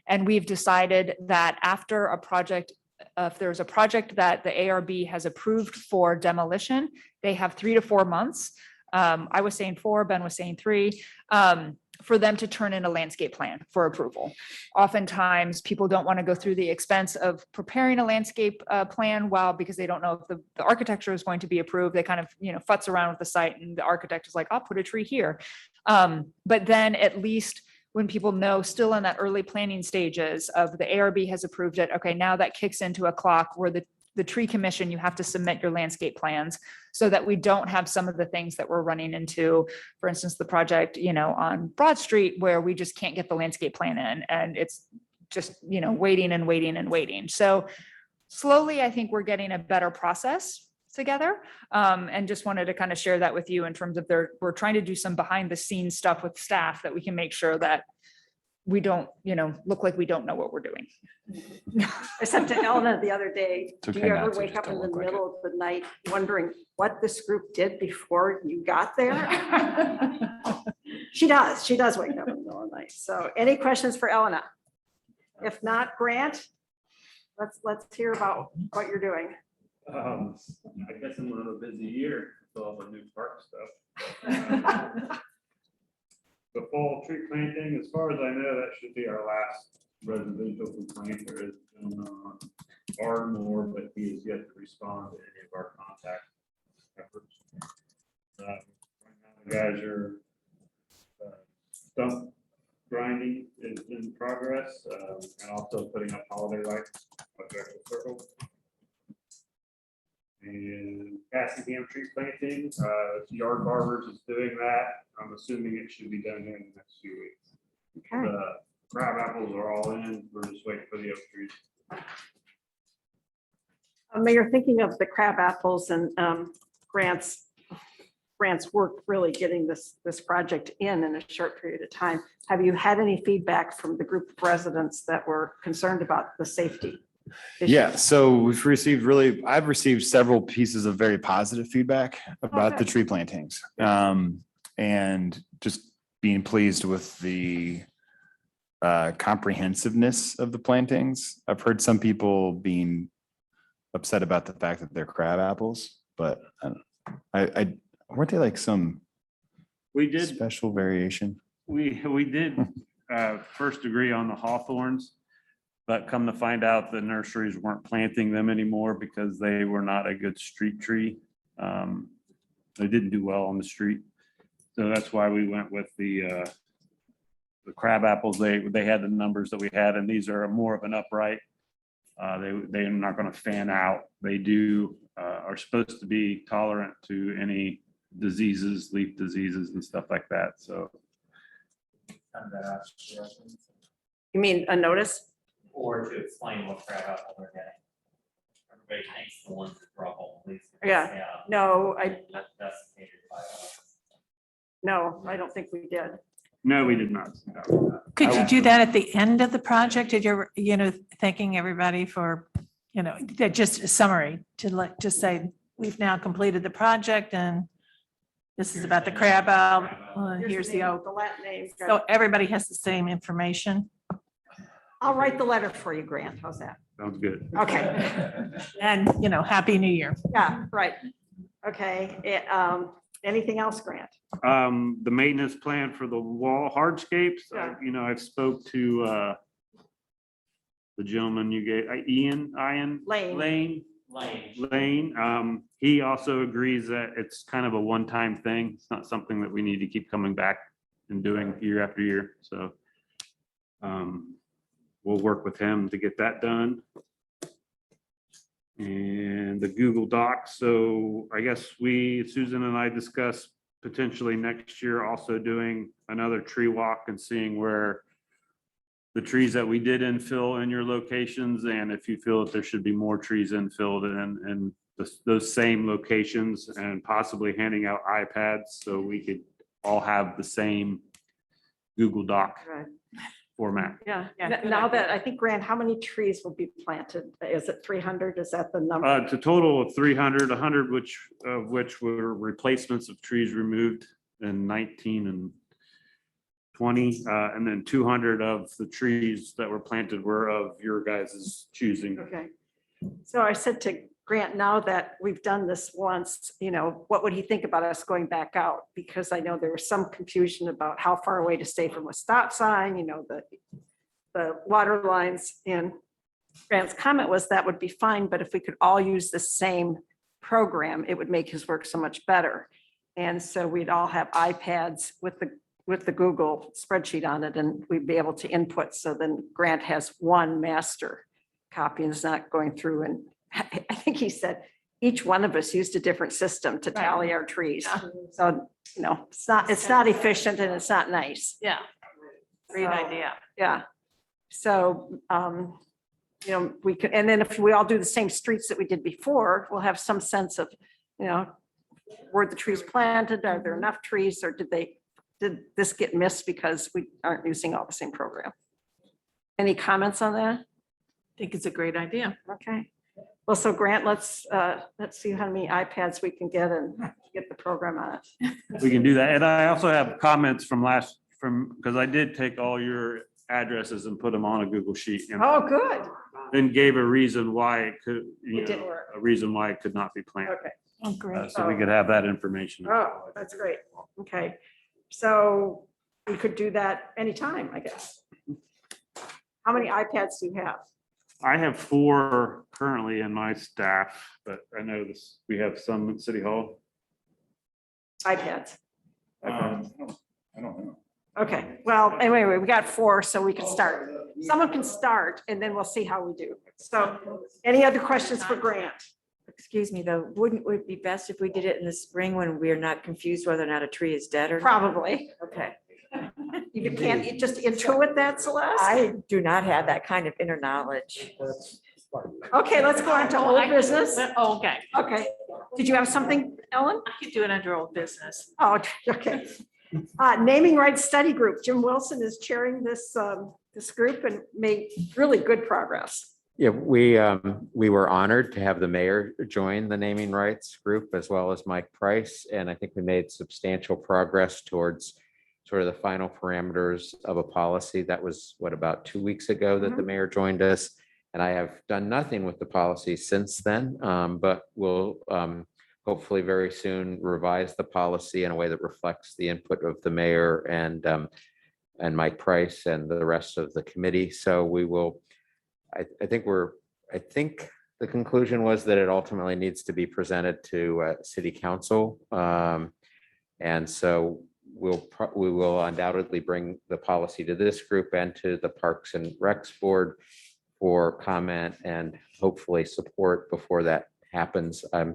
And we've decided that after a project, if there's a project that the ARB has approved for demolition, they have 3 to 4 months. I was saying 4, Ben was saying 3, for them to turn in a landscape plan for approval. Oftentimes people don't want to go through the expense of preparing a landscape plan because they don't know if the architecture is going to be approved. They kind of, futz around with the site and the architect is like, I'll put a tree here. But then at least when people know still in that early planning stages of the ARB has approved it, okay, now that kicks into a clock where the tree commission, you have to submit your landscape plans so that we don't have some of the things that we're running into, for instance, the project, on Broad Street where we just can't get the landscape plan in and it's just, waiting and waiting and waiting. So slowly, I think we're getting a better process together. And just wanted to kind of share that with you in terms of we're trying to do some behind the scenes stuff with staff that we can make sure that we don't, look like we don't know what we're doing. I said to Elena the other day, It's do okay you not ever to, wake just up in don't the look like middle of the night wondering what this group did before you got there? She does wake up in the middle of the night. So any questions for Elena? If not, Grant, let's hear about what you're doing. I guess I'm on a busy year with all the new park stuff. The fall tree planting, as far as I know, that should be our last residential complaint. There has been Ardmore, but he has yet to respond to any of our contact efforts. Right now, the guys are stump grinding is in progress, and also putting up holiday lights up there at the circle. And Cassidy tree planting, Yard Barbers is doing that. I'm assuming it should be done here in the next few weeks. Okay. The Crab apples are all in, we're just waiting for the oak trees. Mayor, thinking of the crab apples and Grant's work really getting this project in a short period of time. Have you had any feedback from the group of residents that were concerned about the safety? Yeah, so I've received several pieces of very positive feedback about the good. tree plantings. And just being pleased with the comprehensiveness of the plantings. I've heard some people being upset about the fact that they're crab apples, but I weren't they like some We did, special variation? we did first agree on the hawthorns, but come to find out the nurseries weren't planting them anymore because they were not a good street tree. They didn't do well on the street. So that's why we went with the crab apples. They had the numbers that we had, and these are more of an upright. They're not going to fan out. They are supposed to be tolerant to any diseases, leaf diseases and stuff like that. So. You mean a notice? Or to explain what crab apple they're getting. Everybody thinks the ones that drop all the leaves. Yeah. No, Not desiccated by us. no, I don't think we did. No, we did not. Could you do that at the end of the project? Did you, thanking everybody for, just a summary to just say, we've now completed the project and this is about the crab apple. Here's the oak. The Latin name. So everybody has the same information. I'll write the letter for you, Grant. How's that? Sounds good. Okay. And, Happy New Year. Yeah, right. Okay. Anything else, Grant? The maintenance plan for the wall hardscapes, Yeah. I've spoke to the gentleman you gave, Lane. Lane. He also agrees that it's kind of a one-time thing. It's not something that we need to keep coming back and doing year after year. So we'll work with him to get that done. And the Google Docs. So I guess Susan and I discussed potentially next year also doing another tree walk and seeing where the trees that we did infill in your locations, and if you feel that there should be more trees infilled in those same locations, and possibly handing out iPads so we could all have the same Google Doc Right. format. Yeah. Yeah, good Now idea. that, I think, Grant, how many trees will be planted? Is it 300? Is that the number? It's a total of 300, 100 of which were replacements of trees removed in 19 and 20, and then 200 of the trees that were planted were of your guys' choosing. Okay. So I said to Grant, now that we've done this once, what would he think about us going back out? Because I know there was some confusion about how far away to stay from a stop sign, the water lines. And Grant's comment was that would be fine, but if we could all use the same program, it would make his work so much better. And so we'd all have iPads with the Google spreadsheet on it, and we'd be able to input. So then Grant has one master copy and is not going through. And I think he said each one of us used a different system to tally our trees. So, it's not efficient and it's not nice. Yeah. Great So, idea. Yeah. So, we could, and then if we all do the same streets that we did before, we'll have some sense of, were the trees planted? Are there enough trees, or did this get missed because we aren't using all the same program? Any comments on that? I think it's a great idea. Okay. Well, so Grant, let's see how many iPads we can get and get the program on it. We can do that. And I also have comments because I did take all your addresses and put them on a Google sheet and Oh, good. then gave a reason why it could, It didn't work. a reason why it could not be planted. Okay. Oh, great. So we could have that information. Oh, that's great. Okay. So we could do that anytime, I guess. How many iPads do you have? I have 4 currently in my staff, but I know we have some at City Hall. iPads. I don't know. Okay, well, anyway, we got 4, so we can start. Someone can start and then we'll see how we do. So any other questions for Grant? Excuse me, though, wouldn't it be best if we did it in the spring when we're not confused whether or not a tree is dead or not? Probably. Okay. You can't just intuit that, Celeste? I do not have that kind of inner knowledge. Okay, let's go on to old business. Oh, okay. Okay. Did you have something, Ellen? I could do it under old business. Oh, okay. Naming rights study group. Jim Wilson is chairing this, this group and made really good progress. Yeah, we were honored to have the mayor join the naming rights group as well as Mike Price. And I think we made substantial progress towards sort of the final parameters of a policy. That was about 2 weeks ago that the mayor joined us. And I have done nothing with the policy since then, but we'll hopefully very soon revise the policy in a way that reflects the input of the mayor and Mike Price and the rest of the committee. So we will, I think the conclusion was that it ultimately needs to be presented to city council. And so we will undoubtedly bring the policy to this group and to the Parks and Recs Board for comment and hopefully support before that happens. I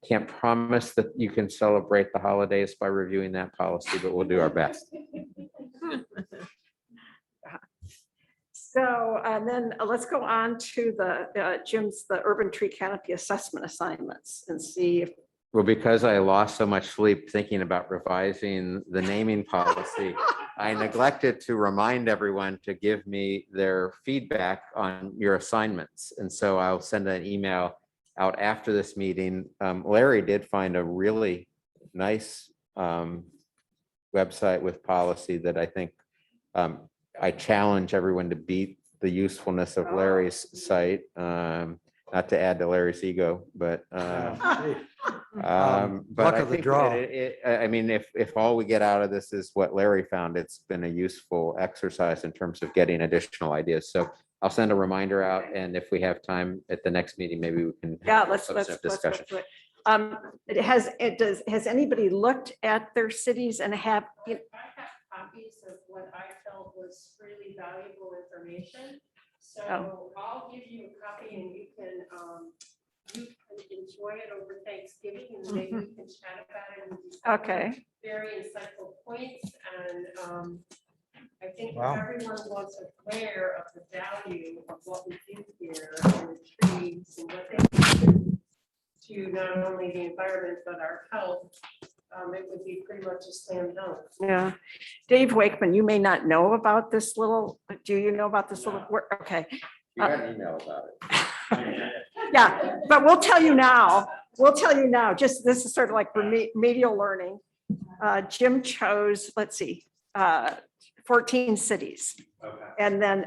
can't promise that you can celebrate the holidays by reviewing that policy, but we'll do our best. So then let's go on to the the urban tree canopy assessment assignments and see if. Well, because I lost so much sleep thinking about revising the naming policy, I neglected to remind everyone to give me their feedback on your assignments. And so I'll send an email out after this meeting. Larry did find a really nice website with policy that I think I challenge everyone to beat the usefulness of Larry's site. Not to add to Larry's ego, but I think I mean, if all we get out of this is what Larry found, it's been a useful exercise in terms of getting additional ideas. So I'll send a reminder out, and if we have time at the next meeting, maybe we can. Let's discussion. do it. Has anybody looked at their cities and have? I have copies of what I felt was really valuable information. So I'll give you a copy and you can enjoy it over Thanksgiving and maybe we can chat about it. And Okay. very insightful points and I think Wow. everyone was aware of the value of what we do here and the trees and what they do to not only the environment but our health. It would be pretty much a slam dunk. Yeah. Dave Wakeman, you may not know about this little, do you know about this little work? Okay. You got an email about it. Yeah, but we'll tell you now. We'll tell you now, just this is sort of like remedial learning. Jim chose, let's see, 14 cities. Okay. And then,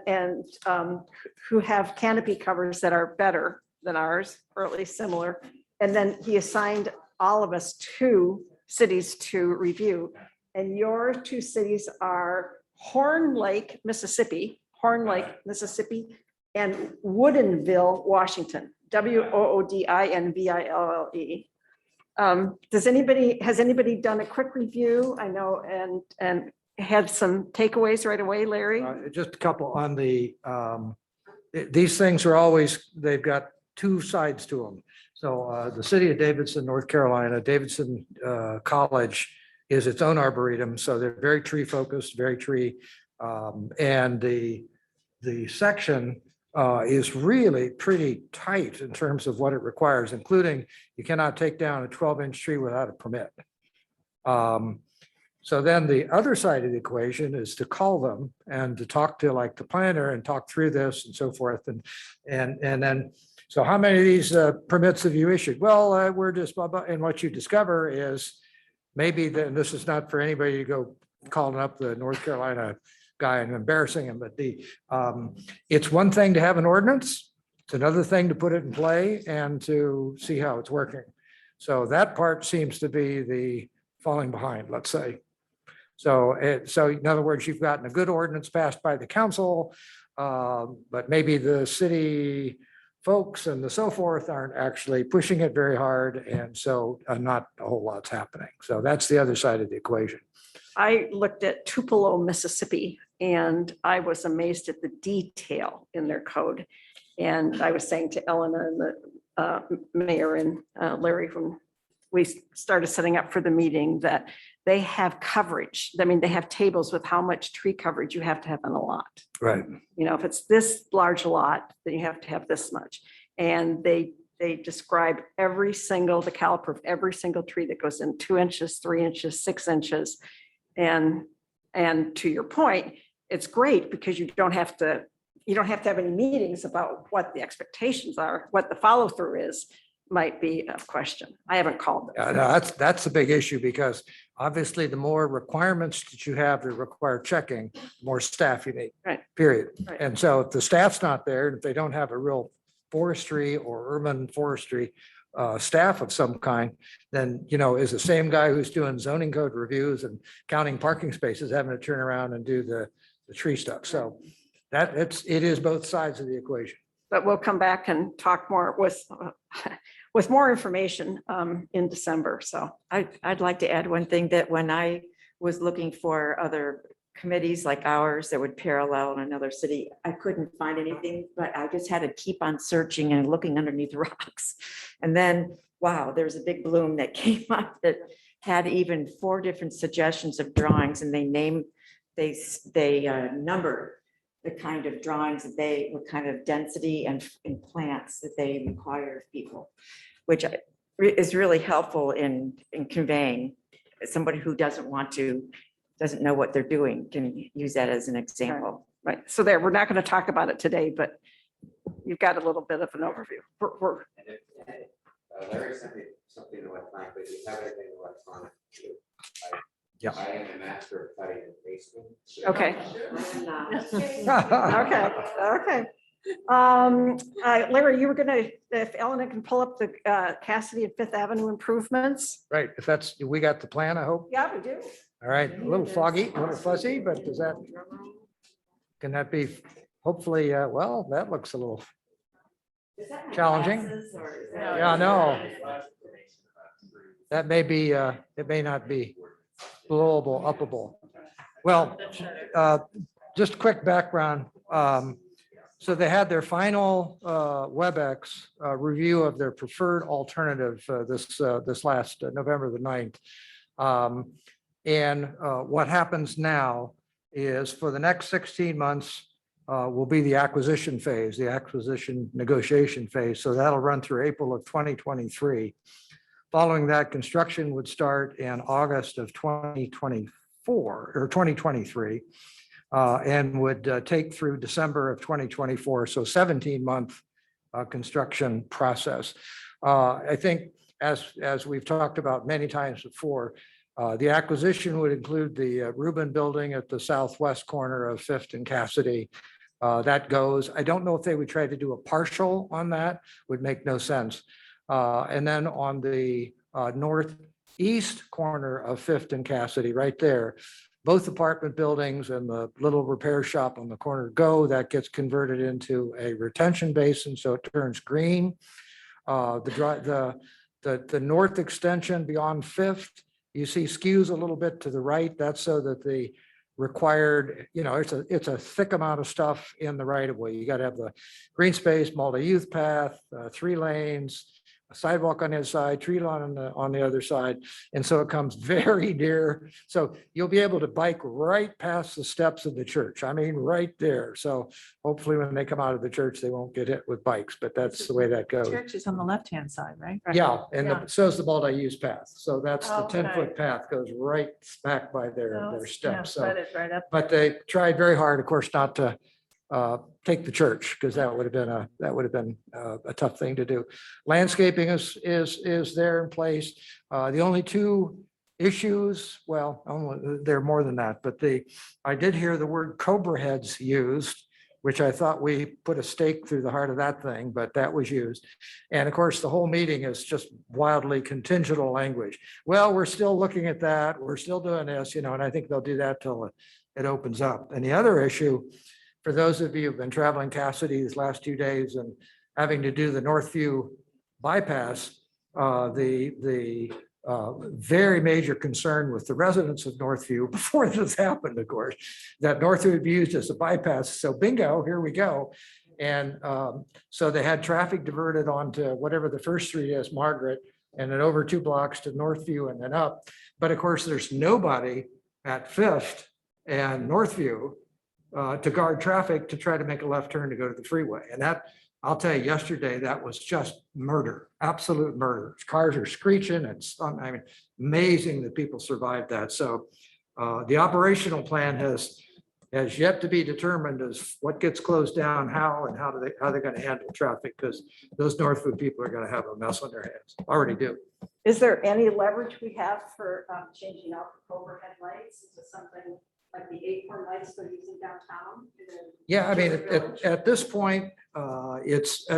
who have canopy covers that are better than ours, or at least similar. And then he assigned all of us 2 cities to review. And your 2 cities are Horn Lake, Mississippi, and Woodinville, Washington, Woodinville. Has anybody done a quick review? I know, and had some takeaways right away, Larry? Just a couple on the, these things are always, they've got 2 sides to them. So the city of Davidson, North Carolina, Davidson College is its own arboretum. So they're very tree focused, very tree. And the section is really pretty tight in terms of what it requires, including you cannot take down a 12-inch tree without a permit. So then the other side of the equation is to call them and to talk to like the planner and talk through this and so forth. And then, so how many of these permits have you issued? Well, we're just blah, blah. And what you discover is maybe then this is not for anybody to go calling up the North Carolina guy and embarrassing him, but it's one thing to have an ordinance. It's another thing to put it in play and to see how it's working. So that part seems to be the falling behind, let's say. So in other words, you've gotten a good ordinance passed by the council, but maybe the city folks and the so forth aren't actually pushing it very hard. And so not a whole lot's happening. So that's the other side of the equation. I looked at Tupelo, Mississippi, and I was amazed at the detail in their code. And I was saying to Elena and the mayor and Larry from we started setting up for the meeting, that they have coverage. I mean, they have tables with how much tree coverage you have to have on a lot. Right. You know, if it's this large a lot, then you have to have this much. And they describe every single, the caliper of every single tree that goes in 2 inches, 3 inches, 6 inches. And to your point, it's great because you don't have to have any meetings about what the expectations are, what the follow through is, might be a question. I haven't called Yeah, them. no, that's a big issue because obviously the more requirements that you have that require checking, the more staff you need. Right. Period. Right. And so if the staff's not there, if they don't have a real forestry or urban forestry staff of some kind, then, you know, is the same guy who's doing zoning code reviews and counting parking spaces, having to turn around and do the tree stuff. So it is both sides of the equation. But we'll come back and talk more with more information in December. So I'd like to add one thing, that when I was looking for other committees like ours that would parallel in another city, I couldn't find anything, but I just had to keep on searching and looking underneath rocks. And then, wow, there's a big bloom that came up that had even 4 different suggestions of drawings, and they numbered the kind of drawings that what kind of density and plants that they require of people, which is really helpful in conveying. Somebody who doesn't know what they're doing can use that as an example. right. So there, we're not going to talk about it today, but you've got a little bit of an overview. Larry sent me something electronically. Do you have anything electronic? Yeah. I am a master of cutting and pasting. Okay. Okay. Larry, you were gonna, if Elena can pull up the Cassidy and Fifth Avenue improvements. Right. If we got the plan, I hope. Yeah, we do. All right. A little foggy, a little fuzzy, but can that be, hopefully, well, that looks a little challenging. Yeah, no. That may be, it may not be blowable, uppable. Well, just a quick background. So they had their final WebEx review of their preferred alternative this last November the 9th. And what happens now is for the next 16 months will be the acquisition phase, the acquisition negotiation phase. So that'll run through April of 2023. Following that, construction would start in August of 2024 or 2023 and would take through December of 2024. So 17-month construction process. I think as we've talked about many times before, the acquisition would include the Rubin building at the southwest corner of Fifth and Cassidy. That goes. I don't know if they would try to do a partial on that, would make no sense. And then on the northeast corner of Fifth and Cassidy, right there, both apartment buildings and the little repair shop on the corner go. That gets converted into a retention basin, so it turns green. The north extension beyond Fifth, you see skews a little bit to the right. That's so that the required, it's a thick amount of stuff in the right of way. You got to have the green space, multi-use path, 3 lanes, a sidewalk on the other side, tree line on the other side. And so it comes very near. So you'll be able to bike right past the steps of the church. I mean, right there. So hopefully when they come out of the church, they won't get hit with bikes, but that's the way that goes. Church is on the left-hand side, right? Yeah, and Yeah. so is the multi-use path. So that's the Okay. 10-foot path goes right smack by their steps. So, Right up. but they tried very hard, of course, not to take the church, because that would have been a tough thing to do. Landscaping is there in place. The only 2 issues, well, there are more than that, but I did hear the word cobra heads used, which I thought we put a stake through the heart of that thing, but that was used. And of course, the whole meeting is just wildly contingent language. Well, we're still looking at that. We're still doing this, and I think they'll do that till it opens up. And the other issue, for those of you who've been traveling Cassidy these last 2 days and having to do the Northview bypass, the very major concern with the residents of Northview before this happened, of course, that Northview would be used as a bypass. So bingo, here we go. And so they had traffic diverted onto whatever the first street is, Margaret, and then over 2 blocks to Northview and then up. But of course, there's nobody at Fifth and Northview to guard traffic to try to make a left turn to go to the freeway. And that, I'll tell you, yesterday, that was just murder, absolute murder. Cars are screeching. I mean, amazing that people survived that. So the operational plan has yet to be determined as what gets closed down, how, and how they're going to handle traffic, because those Northwood people are going to have a mess on their hands. Already do. Is there any leverage we have for changing out the overhead lights? Is it something like the acorn lights they're using downtown? Yeah, I mean, at this point, I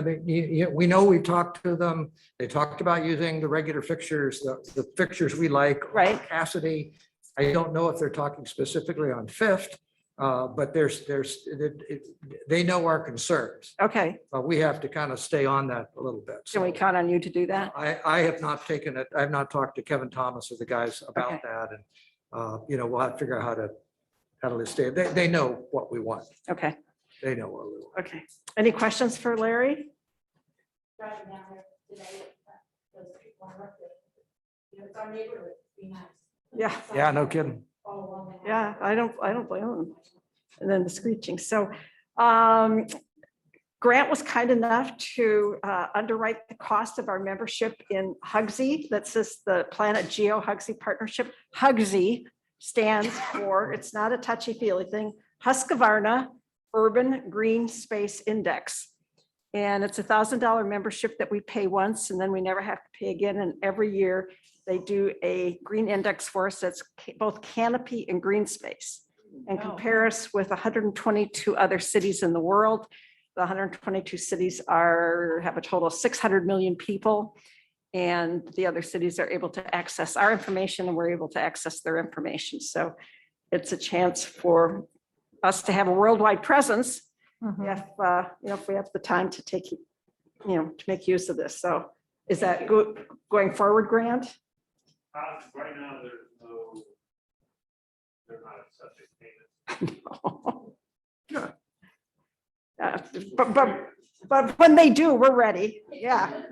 mean, we know we've talked to them. They talked about using the regular fixtures, the fixtures we like. Right. Cassidy. I don't know if they're talking specifically on Fifth, but they know our concerns. Okay, But we have to kind of stay on that a little bit. can we count on you to do that? I have not taken it. I've not talked to Kevin Thomas or the guys about Okay. that. And, we'll have to figure out how to stay. They know what we want. Okay, They know what we want. okay. Any questions for Larry? Driving down there today, those people on Rockwood, it's our neighborhood, be nice. Yeah. Yeah, no kidding. All along the- Yeah, I don't blame them. And then the screeching. So Grant was kind enough to underwrite the cost of our membership in Hugsy. That's just the Planet Geo Hugsy Partnership. Hugsy stands for, it's not a touchy-feely thing, Husqvarna Urban Green Space Index. And it's $1,000 membership that we pay once and then we never have to pay again. And every year they do a green index for us that's both Canopy and green space, and Oh. compare us with 122 other cities in the world. The 122 cities have a total of 600 million people. And the other cities are able to access our information and we're able to access their information. So it's a chance for us to have a worldwide presence if, if we have the time to take, to make use of this. So is that going forward, Grant? Right now, they're not accepting payments. But when they do, we're ready. Yeah,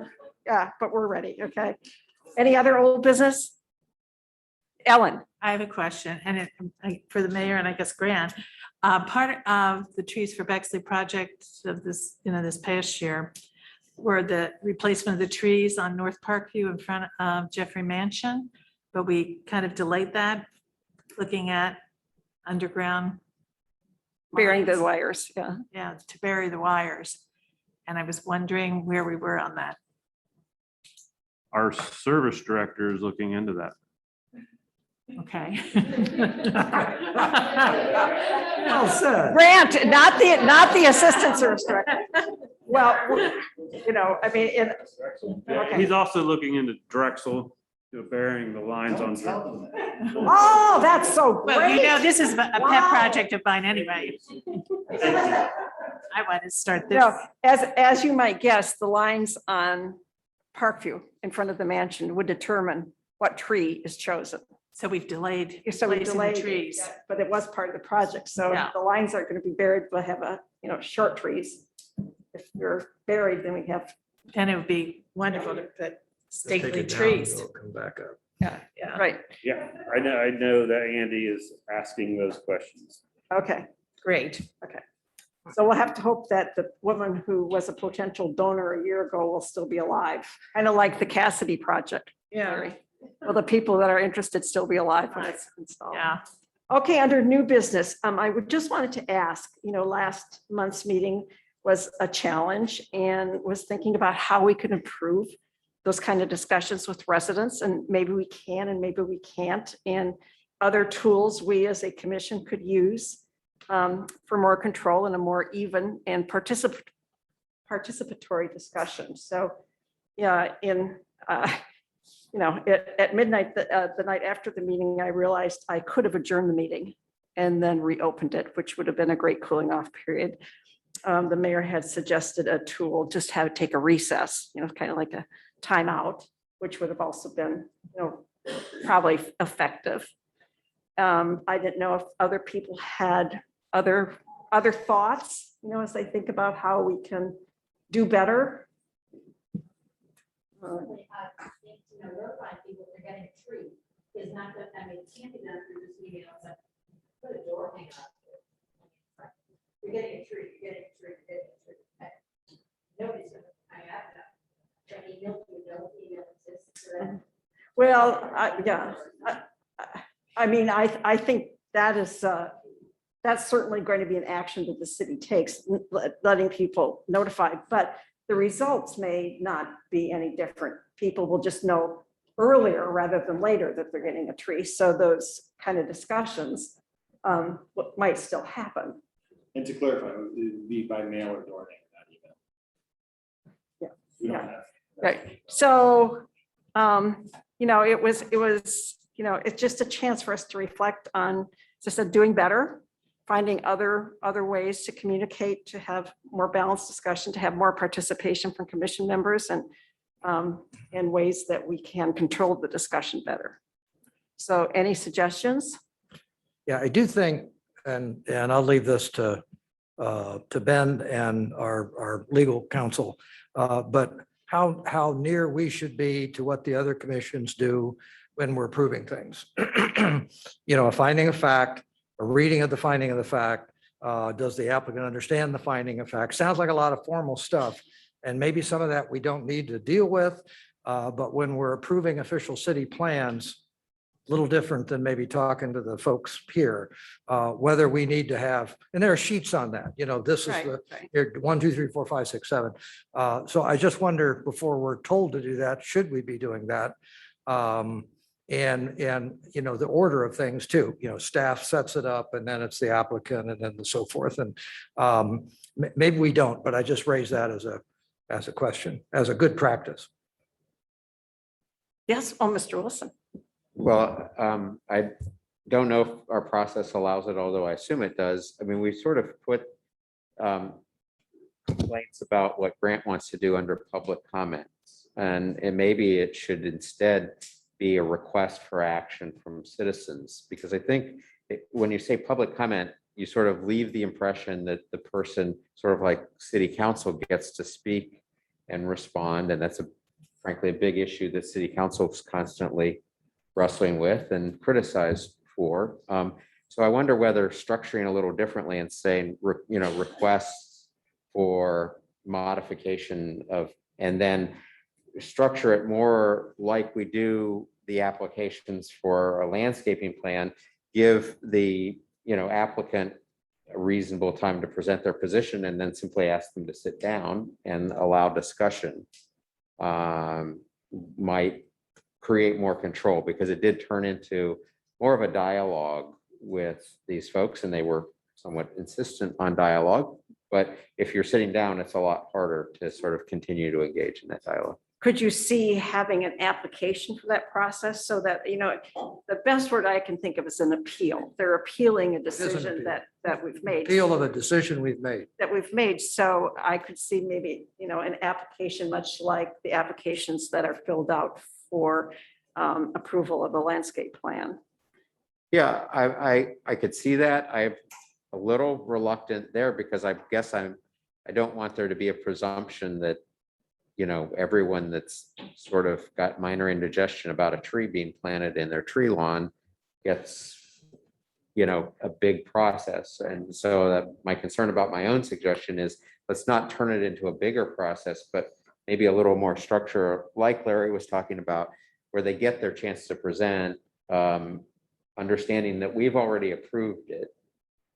but we're ready. Okay. Any other old business? Ellen? I have a question, and for the mayor and I guess Grant. Part of the Trees for Bexley project of this, this past year were the replacement of the trees on North Parkview in front of Jeffrey Mansion, but we kind of delayed that, looking at underground. Burying the lines. wires, yeah. Yeah, to bury the wires. And I was wondering where we were on that. Our service director is looking into that. Okay. Well said. Grant, not the assistant service director. Well, I mean, He's also looking into Drexel, burying the lines on. oh, that's so Well, great. this is a pet Wow. project of mine anyway. I want to start this. No, as you might guess, the lines on Parkview in front of the mansion would determine what tree is chosen. So we've delayed So we placing the delayed, trees. but it was part of the project. So Yeah. the lines aren't going to be buried. We'll have short trees. If they're buried, then we have, Then it would be wonderful to put Take stately it down, trees. it'll come back up. Yeah. right, Yeah, I know that Andy is asking those questions. okay. Great. So we'll have to hope that the woman who was a potential donor a year ago will still be alive, kind of like the Cassidy project. Larry. Will the people that are interested still be alive when it's installed? Yeah. Okay, under new business, I would just wanted to ask, last month's meeting was a challenge and was thinking about how we could improve those kind of discussions with residents, and maybe we can and maybe we can't, and other tools we as a commission could use for more control and a more even and participatory discussion. So, yeah, at midnight, the night after the meeting, I realized I could have adjourned the meeting and then reopened it, which would have been a great cooling off period. The mayor had suggested a tool, just have take a recess, kind of like a timeout, which would have also been, probably effective. I didn't know if other people had other thoughts, as they think about how we can do better. Notify people they're getting a tree is not that, I mean, it can't be done through this meeting, it's like, put a door hanger up. You're getting a tree, you're getting a tree, you're getting a tree. Nobody's gonna, I have that. Email exists for that. Well, I mean, I think that is, that's certainly going to be an action that the city takes, letting people notify, but the results may not be any different. People will just know earlier rather than later that they're getting a tree. So those kind of discussions might still happen. And to clarify, it would be by mail or door hanger, not email. Yeah. We don't Yeah. have. Right. So, it was, it's just a chance for us to reflect on, as I said, doing better, finding other ways to communicate, to have more balanced discussion, to have more participation from commission members and ways that we can control the discussion better. So any suggestions? Yeah, I do think, and I'll leave this to Ben and our legal counsel, but how near we should be to what the other commissions do when we're proving things. A finding of fact, a reading of the finding of the fact. Does the applicant understand the finding of fact? Sounds like a lot of formal stuff. And maybe some of that we don't need to deal with. But when we're approving official city plans, a little different than maybe talking to the folks here, whether we need to have, and there are sheets on that, this is Right, the, right. here, 1, 2, 3, 4, 5, 6, 7. So I just wonder, before we're told to do that, should we be doing that? And the order of things too, staff sets it up and then it's the applicant and then so forth. And maybe we don't, but I just raise that as a question, as a good practice. Yes, Mr. Wilson. Well, I don't know if our process allows it, although I assume it does. I mean, we sort of put complaints about what Grant wants to do under public comments. And maybe it should instead be a request for action from citizens, because I think when you say public comment, you sort of leave the impression that the person, sort of like city council, gets to speak and respond. And that's frankly a big issue that city council is constantly wrestling with and criticized for. So I wonder whether structuring a little differently and saying, requests for modification of, and then structure it more like we do the applications for a landscaping plan, give the applicant a reasonable time to present their position, and then simply ask them to sit down and allow discussion. Might create more control, because it did turn into more of a dialogue with these folks, and they were somewhat insistent on dialogue. But if you're sitting down, it's a lot harder to sort of continue to engage in that dialogue. Could you see having an application for that process so that, the best word I can think of is an appeal. They're appealing a decision appeal. that we've made. Appeal of a decision we've made. So I could see maybe, an application much like the applications that are filled out for approval of the landscape plan. Yeah, I could see that. I'm a little reluctant there, because I guess I don't want there to be a presumption that everyone that's sort of got minor indigestion about a tree being planted in their tree lawn gets, a big process. And so that my concern about my own suggestion is, let's not turn it into a bigger process, but maybe a little more structure, like Larry was talking about, where they get their chance to present, understanding that we've already approved it,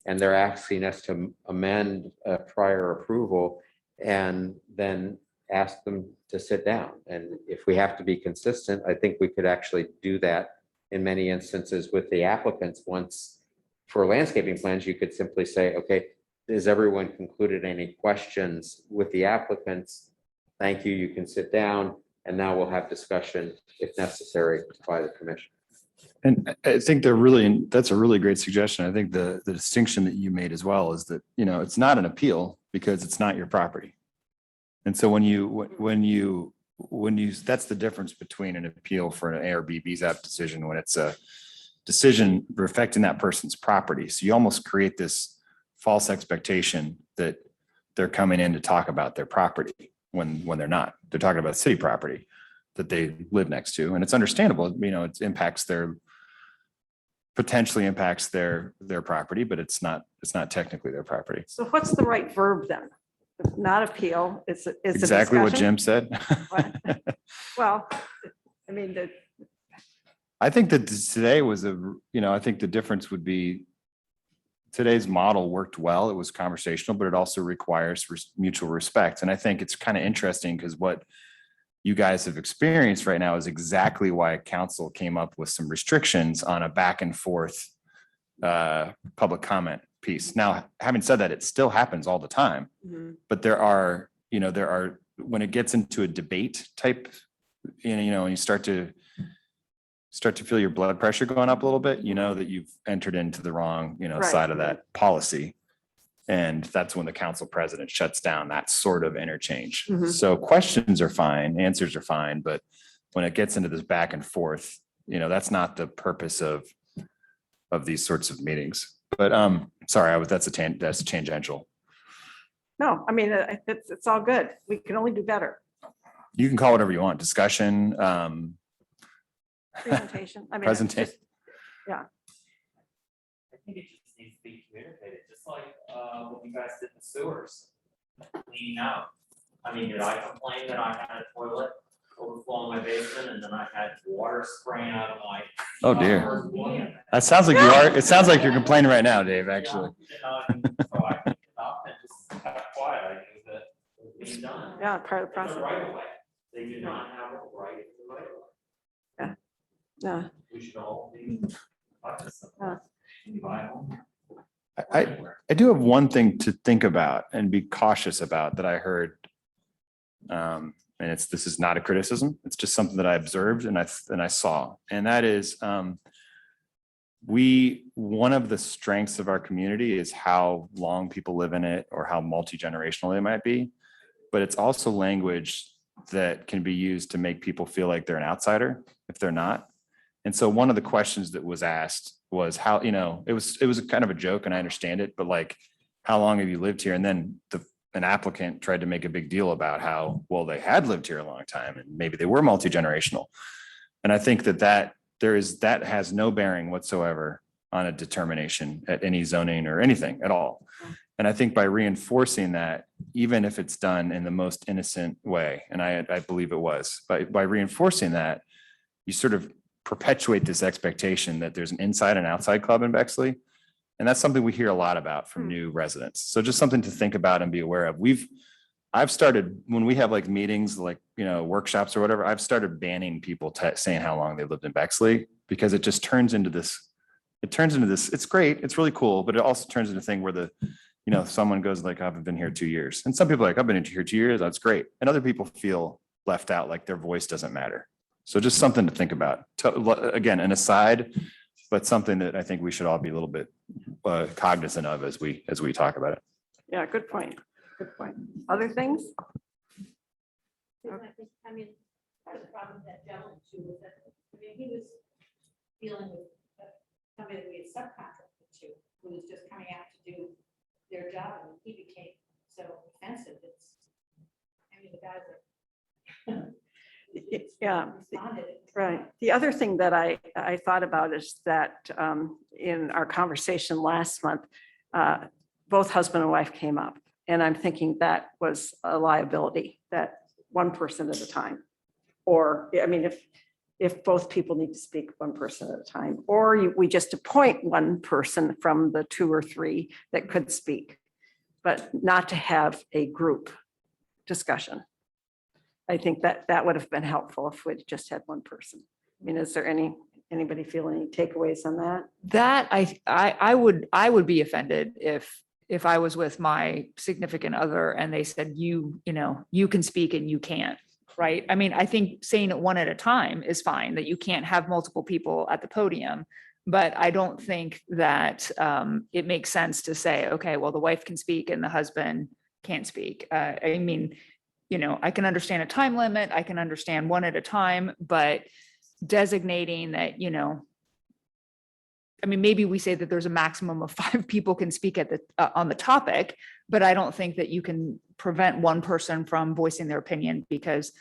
and they're asking us to amend a prior approval, and then ask them to sit down. And if we have to be consistent, I think we could actually do that in many instances with the applicants. Once, for landscaping plans, you could simply say, okay, has everyone concluded any questions with the applicants? Thank you, you can sit down, and now we'll have discussion if necessary by the commission. And I think that's a really great suggestion. I think the distinction that you made as well is that, it's not an appeal because it's not your property. And so when you, that's the difference between an appeal for an A or B BZAP decision, when it's a decision affecting that person's property. So you almost create this false expectation that they're coming in to talk about their property when they're not. They're talking about city property. that they live next to, and it's understandable, you know, it impacts potentially impacts their property, but it's not technically their property. So what's the right verb then? Not appeal, it's a Exactly what discussion? Jim said. Well, I mean, I think that today was I think the difference would be today's model worked well. It was conversational, but it also requires mutual respect. And I think it's kind of interesting because what you guys have experienced right now is exactly why council came up with some restrictions on a back and forth public comment piece. Now, having said that, it still happens all the time, but there are, when it gets into a debate type, and you start to feel your blood pressure going up a little bit, you know that you've entered into the wrong, Right. side of that policy. And that's when the council president shuts down that sort of interchange. Mhm. So questions are fine, answers are fine, but when it gets into this back and forth, that's not the purpose of these sorts of meetings. But sorry, that's tangential. no, I mean, it's all good. We can only do better. You can call it whatever you want, discussion, Presentation. I mean, it's presentation. just- yeah. I think it just needs to be communicated, just like what you guys did in the sewers, cleaning out. I mean, did I complain that I had a toilet overflow in my basement and then I had water spraying out of my? Oh, dear. That sounds like it sounds like you're complaining right now, Dave, actually. So I picked it up and just kept quiet. I knew that it was being done. Yeah, part of the It's process. a right of way. They do not have a right to the right of way. Yeah. We should all be. I do have one thing to think about and be cautious about that I heard. And this is not a criticism. It's just something that I observed and I saw, and that is one of the strengths of our community is how long people live in it or how multi-generational they might be. But it's also language that can be used to make people feel like they're an outsider if they're not. And so one of the questions that was asked was how, it was kind of a joke and I understand it, but like, how long have you lived here? And then an applicant tried to make a big deal about how, well, they had lived here a long time and maybe they were multi-generational. And I think that has no bearing whatsoever on a determination at any zoning or anything at all. And I think by reinforcing that, even if it's done in the most innocent way, and I believe it was, by reinforcing that, you sort of perpetuate this expectation that there's an inside and outside club in Bexley. And that's something we hear a lot about from new residents. So just something to think about and be aware of. I've started, when we have like meetings, like, workshops or whatever, I've started banning people saying how long they lived in Bexley, because it just turns into this, it's great. It's really cool. But it also turns into a thing where someone goes like, I haven't been here 2 years. And some people are like, I've been here 2 years. That's great. And other people feel left out, like their voice doesn't matter. So just something to think about. Again, an aside, but something that I think we should all be a little bit cognizant of as we talk about it. Yeah, good point. Good point. Other things? I mean, part of the problem with that gentleman too was that, he was dealing with somebody that we had subcontracted to, who was just coming out to do their job, and he became so offensive. The guys are. Yeah, right. The other thing that I thought about is that in our conversation last month, both husband and wife came up. And I'm thinking that was a liability, that one person at a time. Or, I mean, if both people need to speak one person at a time, or we just appoint one person from the 2 or 3 that could speak, but not to have a group discussion. I think that would have been helpful if we'd just had one person. I mean, is there anybody feel any takeaways on that? That I would be offended if I was with my significant other and they said, you can speak and you can't, right? I mean, I think saying it one at a time is fine, that you can't have multiple people at the podium, but I don't think that it makes sense to say, okay, well, the wife can speak and the husband can't speak. I mean, I can understand a time limit, I can understand one at a time, but designating that, I mean, maybe we say that there's a maximum of 5 people can speak at on the topic, but I don't think that you can prevent one person from voicing their opinion because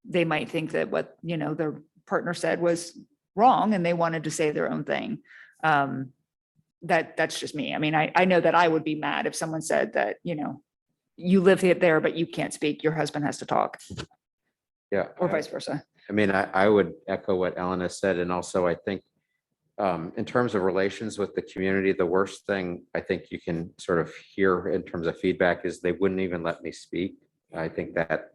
they might think that what, their partner said was wrong and they wanted to say their own thing. That's just me. I mean, I know that I would be mad if someone said that, you live there, but you can't speak, your husband has to talk, Yeah. or vice versa. I mean, I would echo what Ellen has said, and also I think in terms of relations with the community, the worst thing I think you can sort of hear in terms of feedback is they wouldn't even let me speak. I think that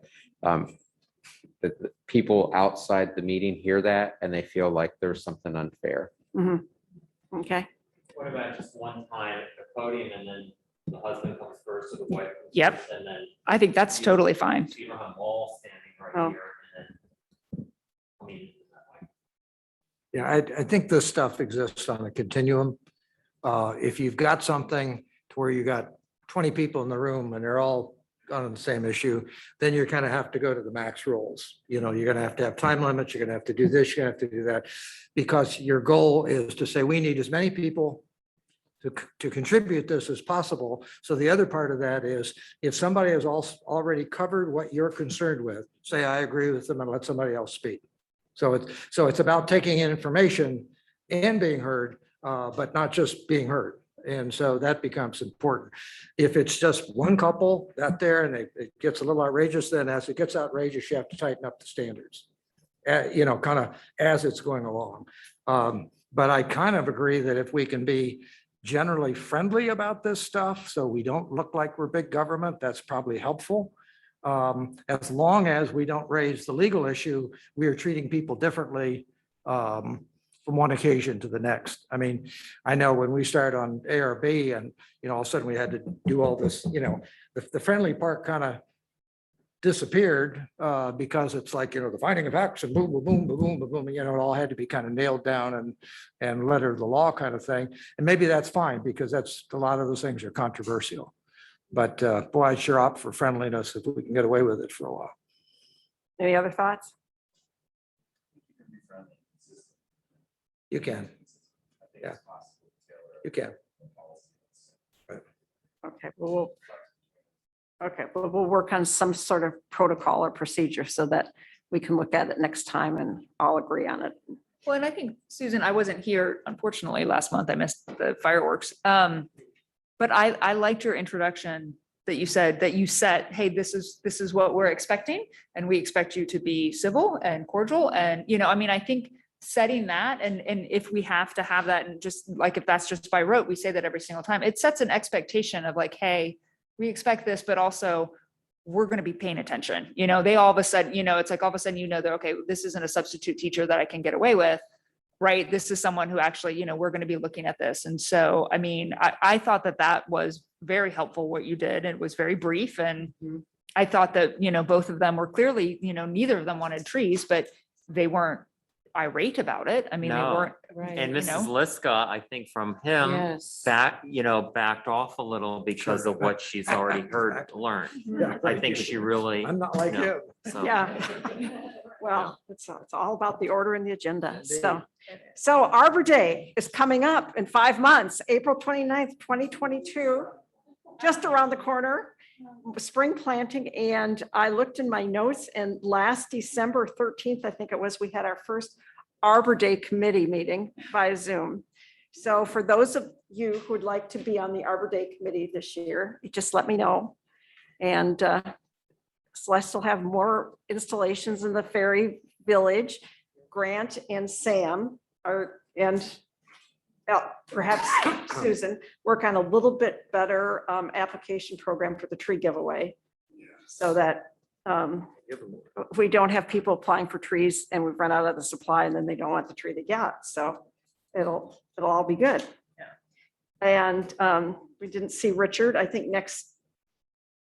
the people outside the meeting hear that and they feel like there's something unfair. Okay. What about just one time at the podium and then the husband comes first or the wife comes Yep. first, and then I think that's totally fine. so you don't have them all standing right Oh. here and then, I mean. Yeah, I think this stuff exists on a continuum. If you've got something to where you got 20 people in the room and they're all on the same issue, then you kind of have to go to the max rules. You're gonna have to have time limits, you're gonna have to do this, you're gonna have to do that. Because your goal is to say, we need as many people to contribute this as possible. So the other part of that is, if somebody has already covered what you're concerned with, say, I agree with them, and let somebody else speak. So it's about taking in information and being heard, but not just being heard. And so that becomes important. If it's just one couple out there and it gets a little outrageous, then as it gets outrageous, you have to tighten up the standards, kind of as it's going along. But I kind of agree that if we can be generally friendly about this stuff, so we don't look like we're big government, that's probably helpful. As long as we don't raise the legal issue, we are treating people differently from one occasion to the next. I mean, I know when we started on ARB and, all of a sudden we had to do all this, the friendly part kind of disappeared because it's like, the finding of facts and boom, boom, boom, boom, boom, boom, boom, it all had to be kind of nailed down and letter of the law kind of thing. And maybe that's fine because that's, a lot of those things are controversial. But boy, I'd sure opt for friendliness if we can get away with it for a while. Any other thoughts? You can. Yeah. You can. Okay, well, we'll work on some sort of protocol or procedure so that we can look at it next time and all agree on it. Well, and I think, Susan, I wasn't here, unfortunately, last month. I missed the fireworks. But I liked your introduction that you said, hey, this is what we're expecting. And we expect you to be civil and cordial. And, I think setting that, and if we have to have that, and just like, if that's just by rote, we say that every single time, it sets an expectation of like, hey, we expect this, but also we're going to be paying attention. They all of a sudden, it's like all of a sudden, that, okay, this isn't a substitute teacher that I can get away with. Right. This is someone who actually, we're going to be looking at this. And so, I thought that was very helpful what you did. It was very brief. And I thought that, both of them were clearly, neither of them wanted trees, but they weren't irate about it. They No. weren't. And Mrs. Liska, I think from him, Yes. backed off a little because of what she's already learned. Yeah, I think she really. I'm not like him. So- Yeah. Well, it's all about the order and the agenda. So Arbor Day is coming up in 5 months, April 29th, 2022, just around the corner, spring planting. And I looked in my notes, and last December 13th, I think it was, we had our first Arbor Day committee meeting via Zoom. So for those of you who would like to be on the Arbor Day committee this year, just let me know. And Celeste will have more installations in the Ferry Village. Grant and Sam perhaps Susan, work on a little bit better application program for the tree giveaway. So that we don't have people applying for trees and we've run out of the supply and then they don't want the tree they got. So it'll all be good. And we didn't see Richard. I think next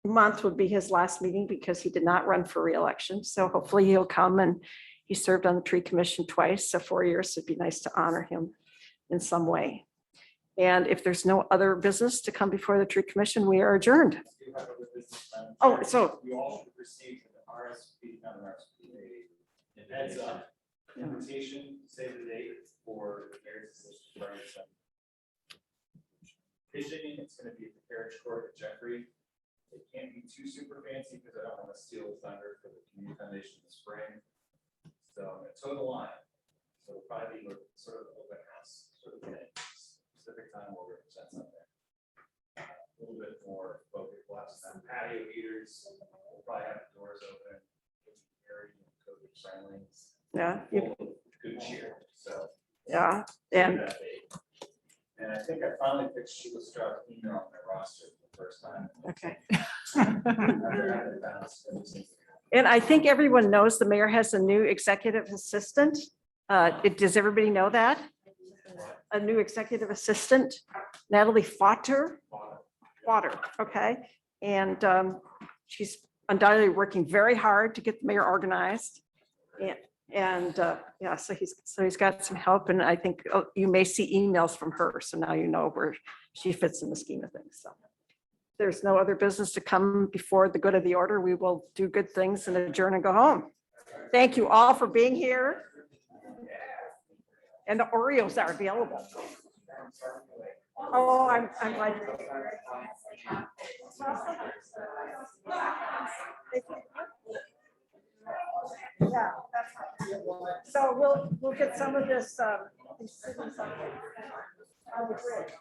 month would be his last meeting because he did not run for reelection. So hopefully he'll come, and he served on the tree commission twice, so 4 years. It'd be nice to honor him in some way. And if there's no other business to come before the tree commission, we are adjourned. Oh, so. You all should receive an RSP, not an RSP, a heads up invitation, save the date for the Mayor's Association. Fishing, it's going to be at the Carriage Court at Jeffrey. It can't be too super fancy because I don't want to steal the thunder for the community foundation in the spring. So I'm gonna toe the line. So it'll probably be sort of open house, sort of thing. Specific time will represent something. A little bit more focus, we'll have some patio heaters. We'll probably have the doors open. Very COVID friendly. Yeah, Full of good cheer. So. yeah, and And I think I finally fixed Sheila Stroud's email on my roster for the first time. okay. After having it bounced every single time. And I think everyone knows the mayor has a new executive assistant. Does everybody know that? A new executive assistant, Natalie Fotter. Okay. And she's undoubtedly working very hard to get the mayor organized. And yeah, so he's got some help, and I think you may see emails from her. So now you know where she fits in the scheme of things. So there's no other business to come before the good of the order. We will do good things and adjourn and go home. Thank you all for being here. And the Oreos are available. Oh, I'm like. Yeah, that's right. So we'll get some of this. These cities on the bridge.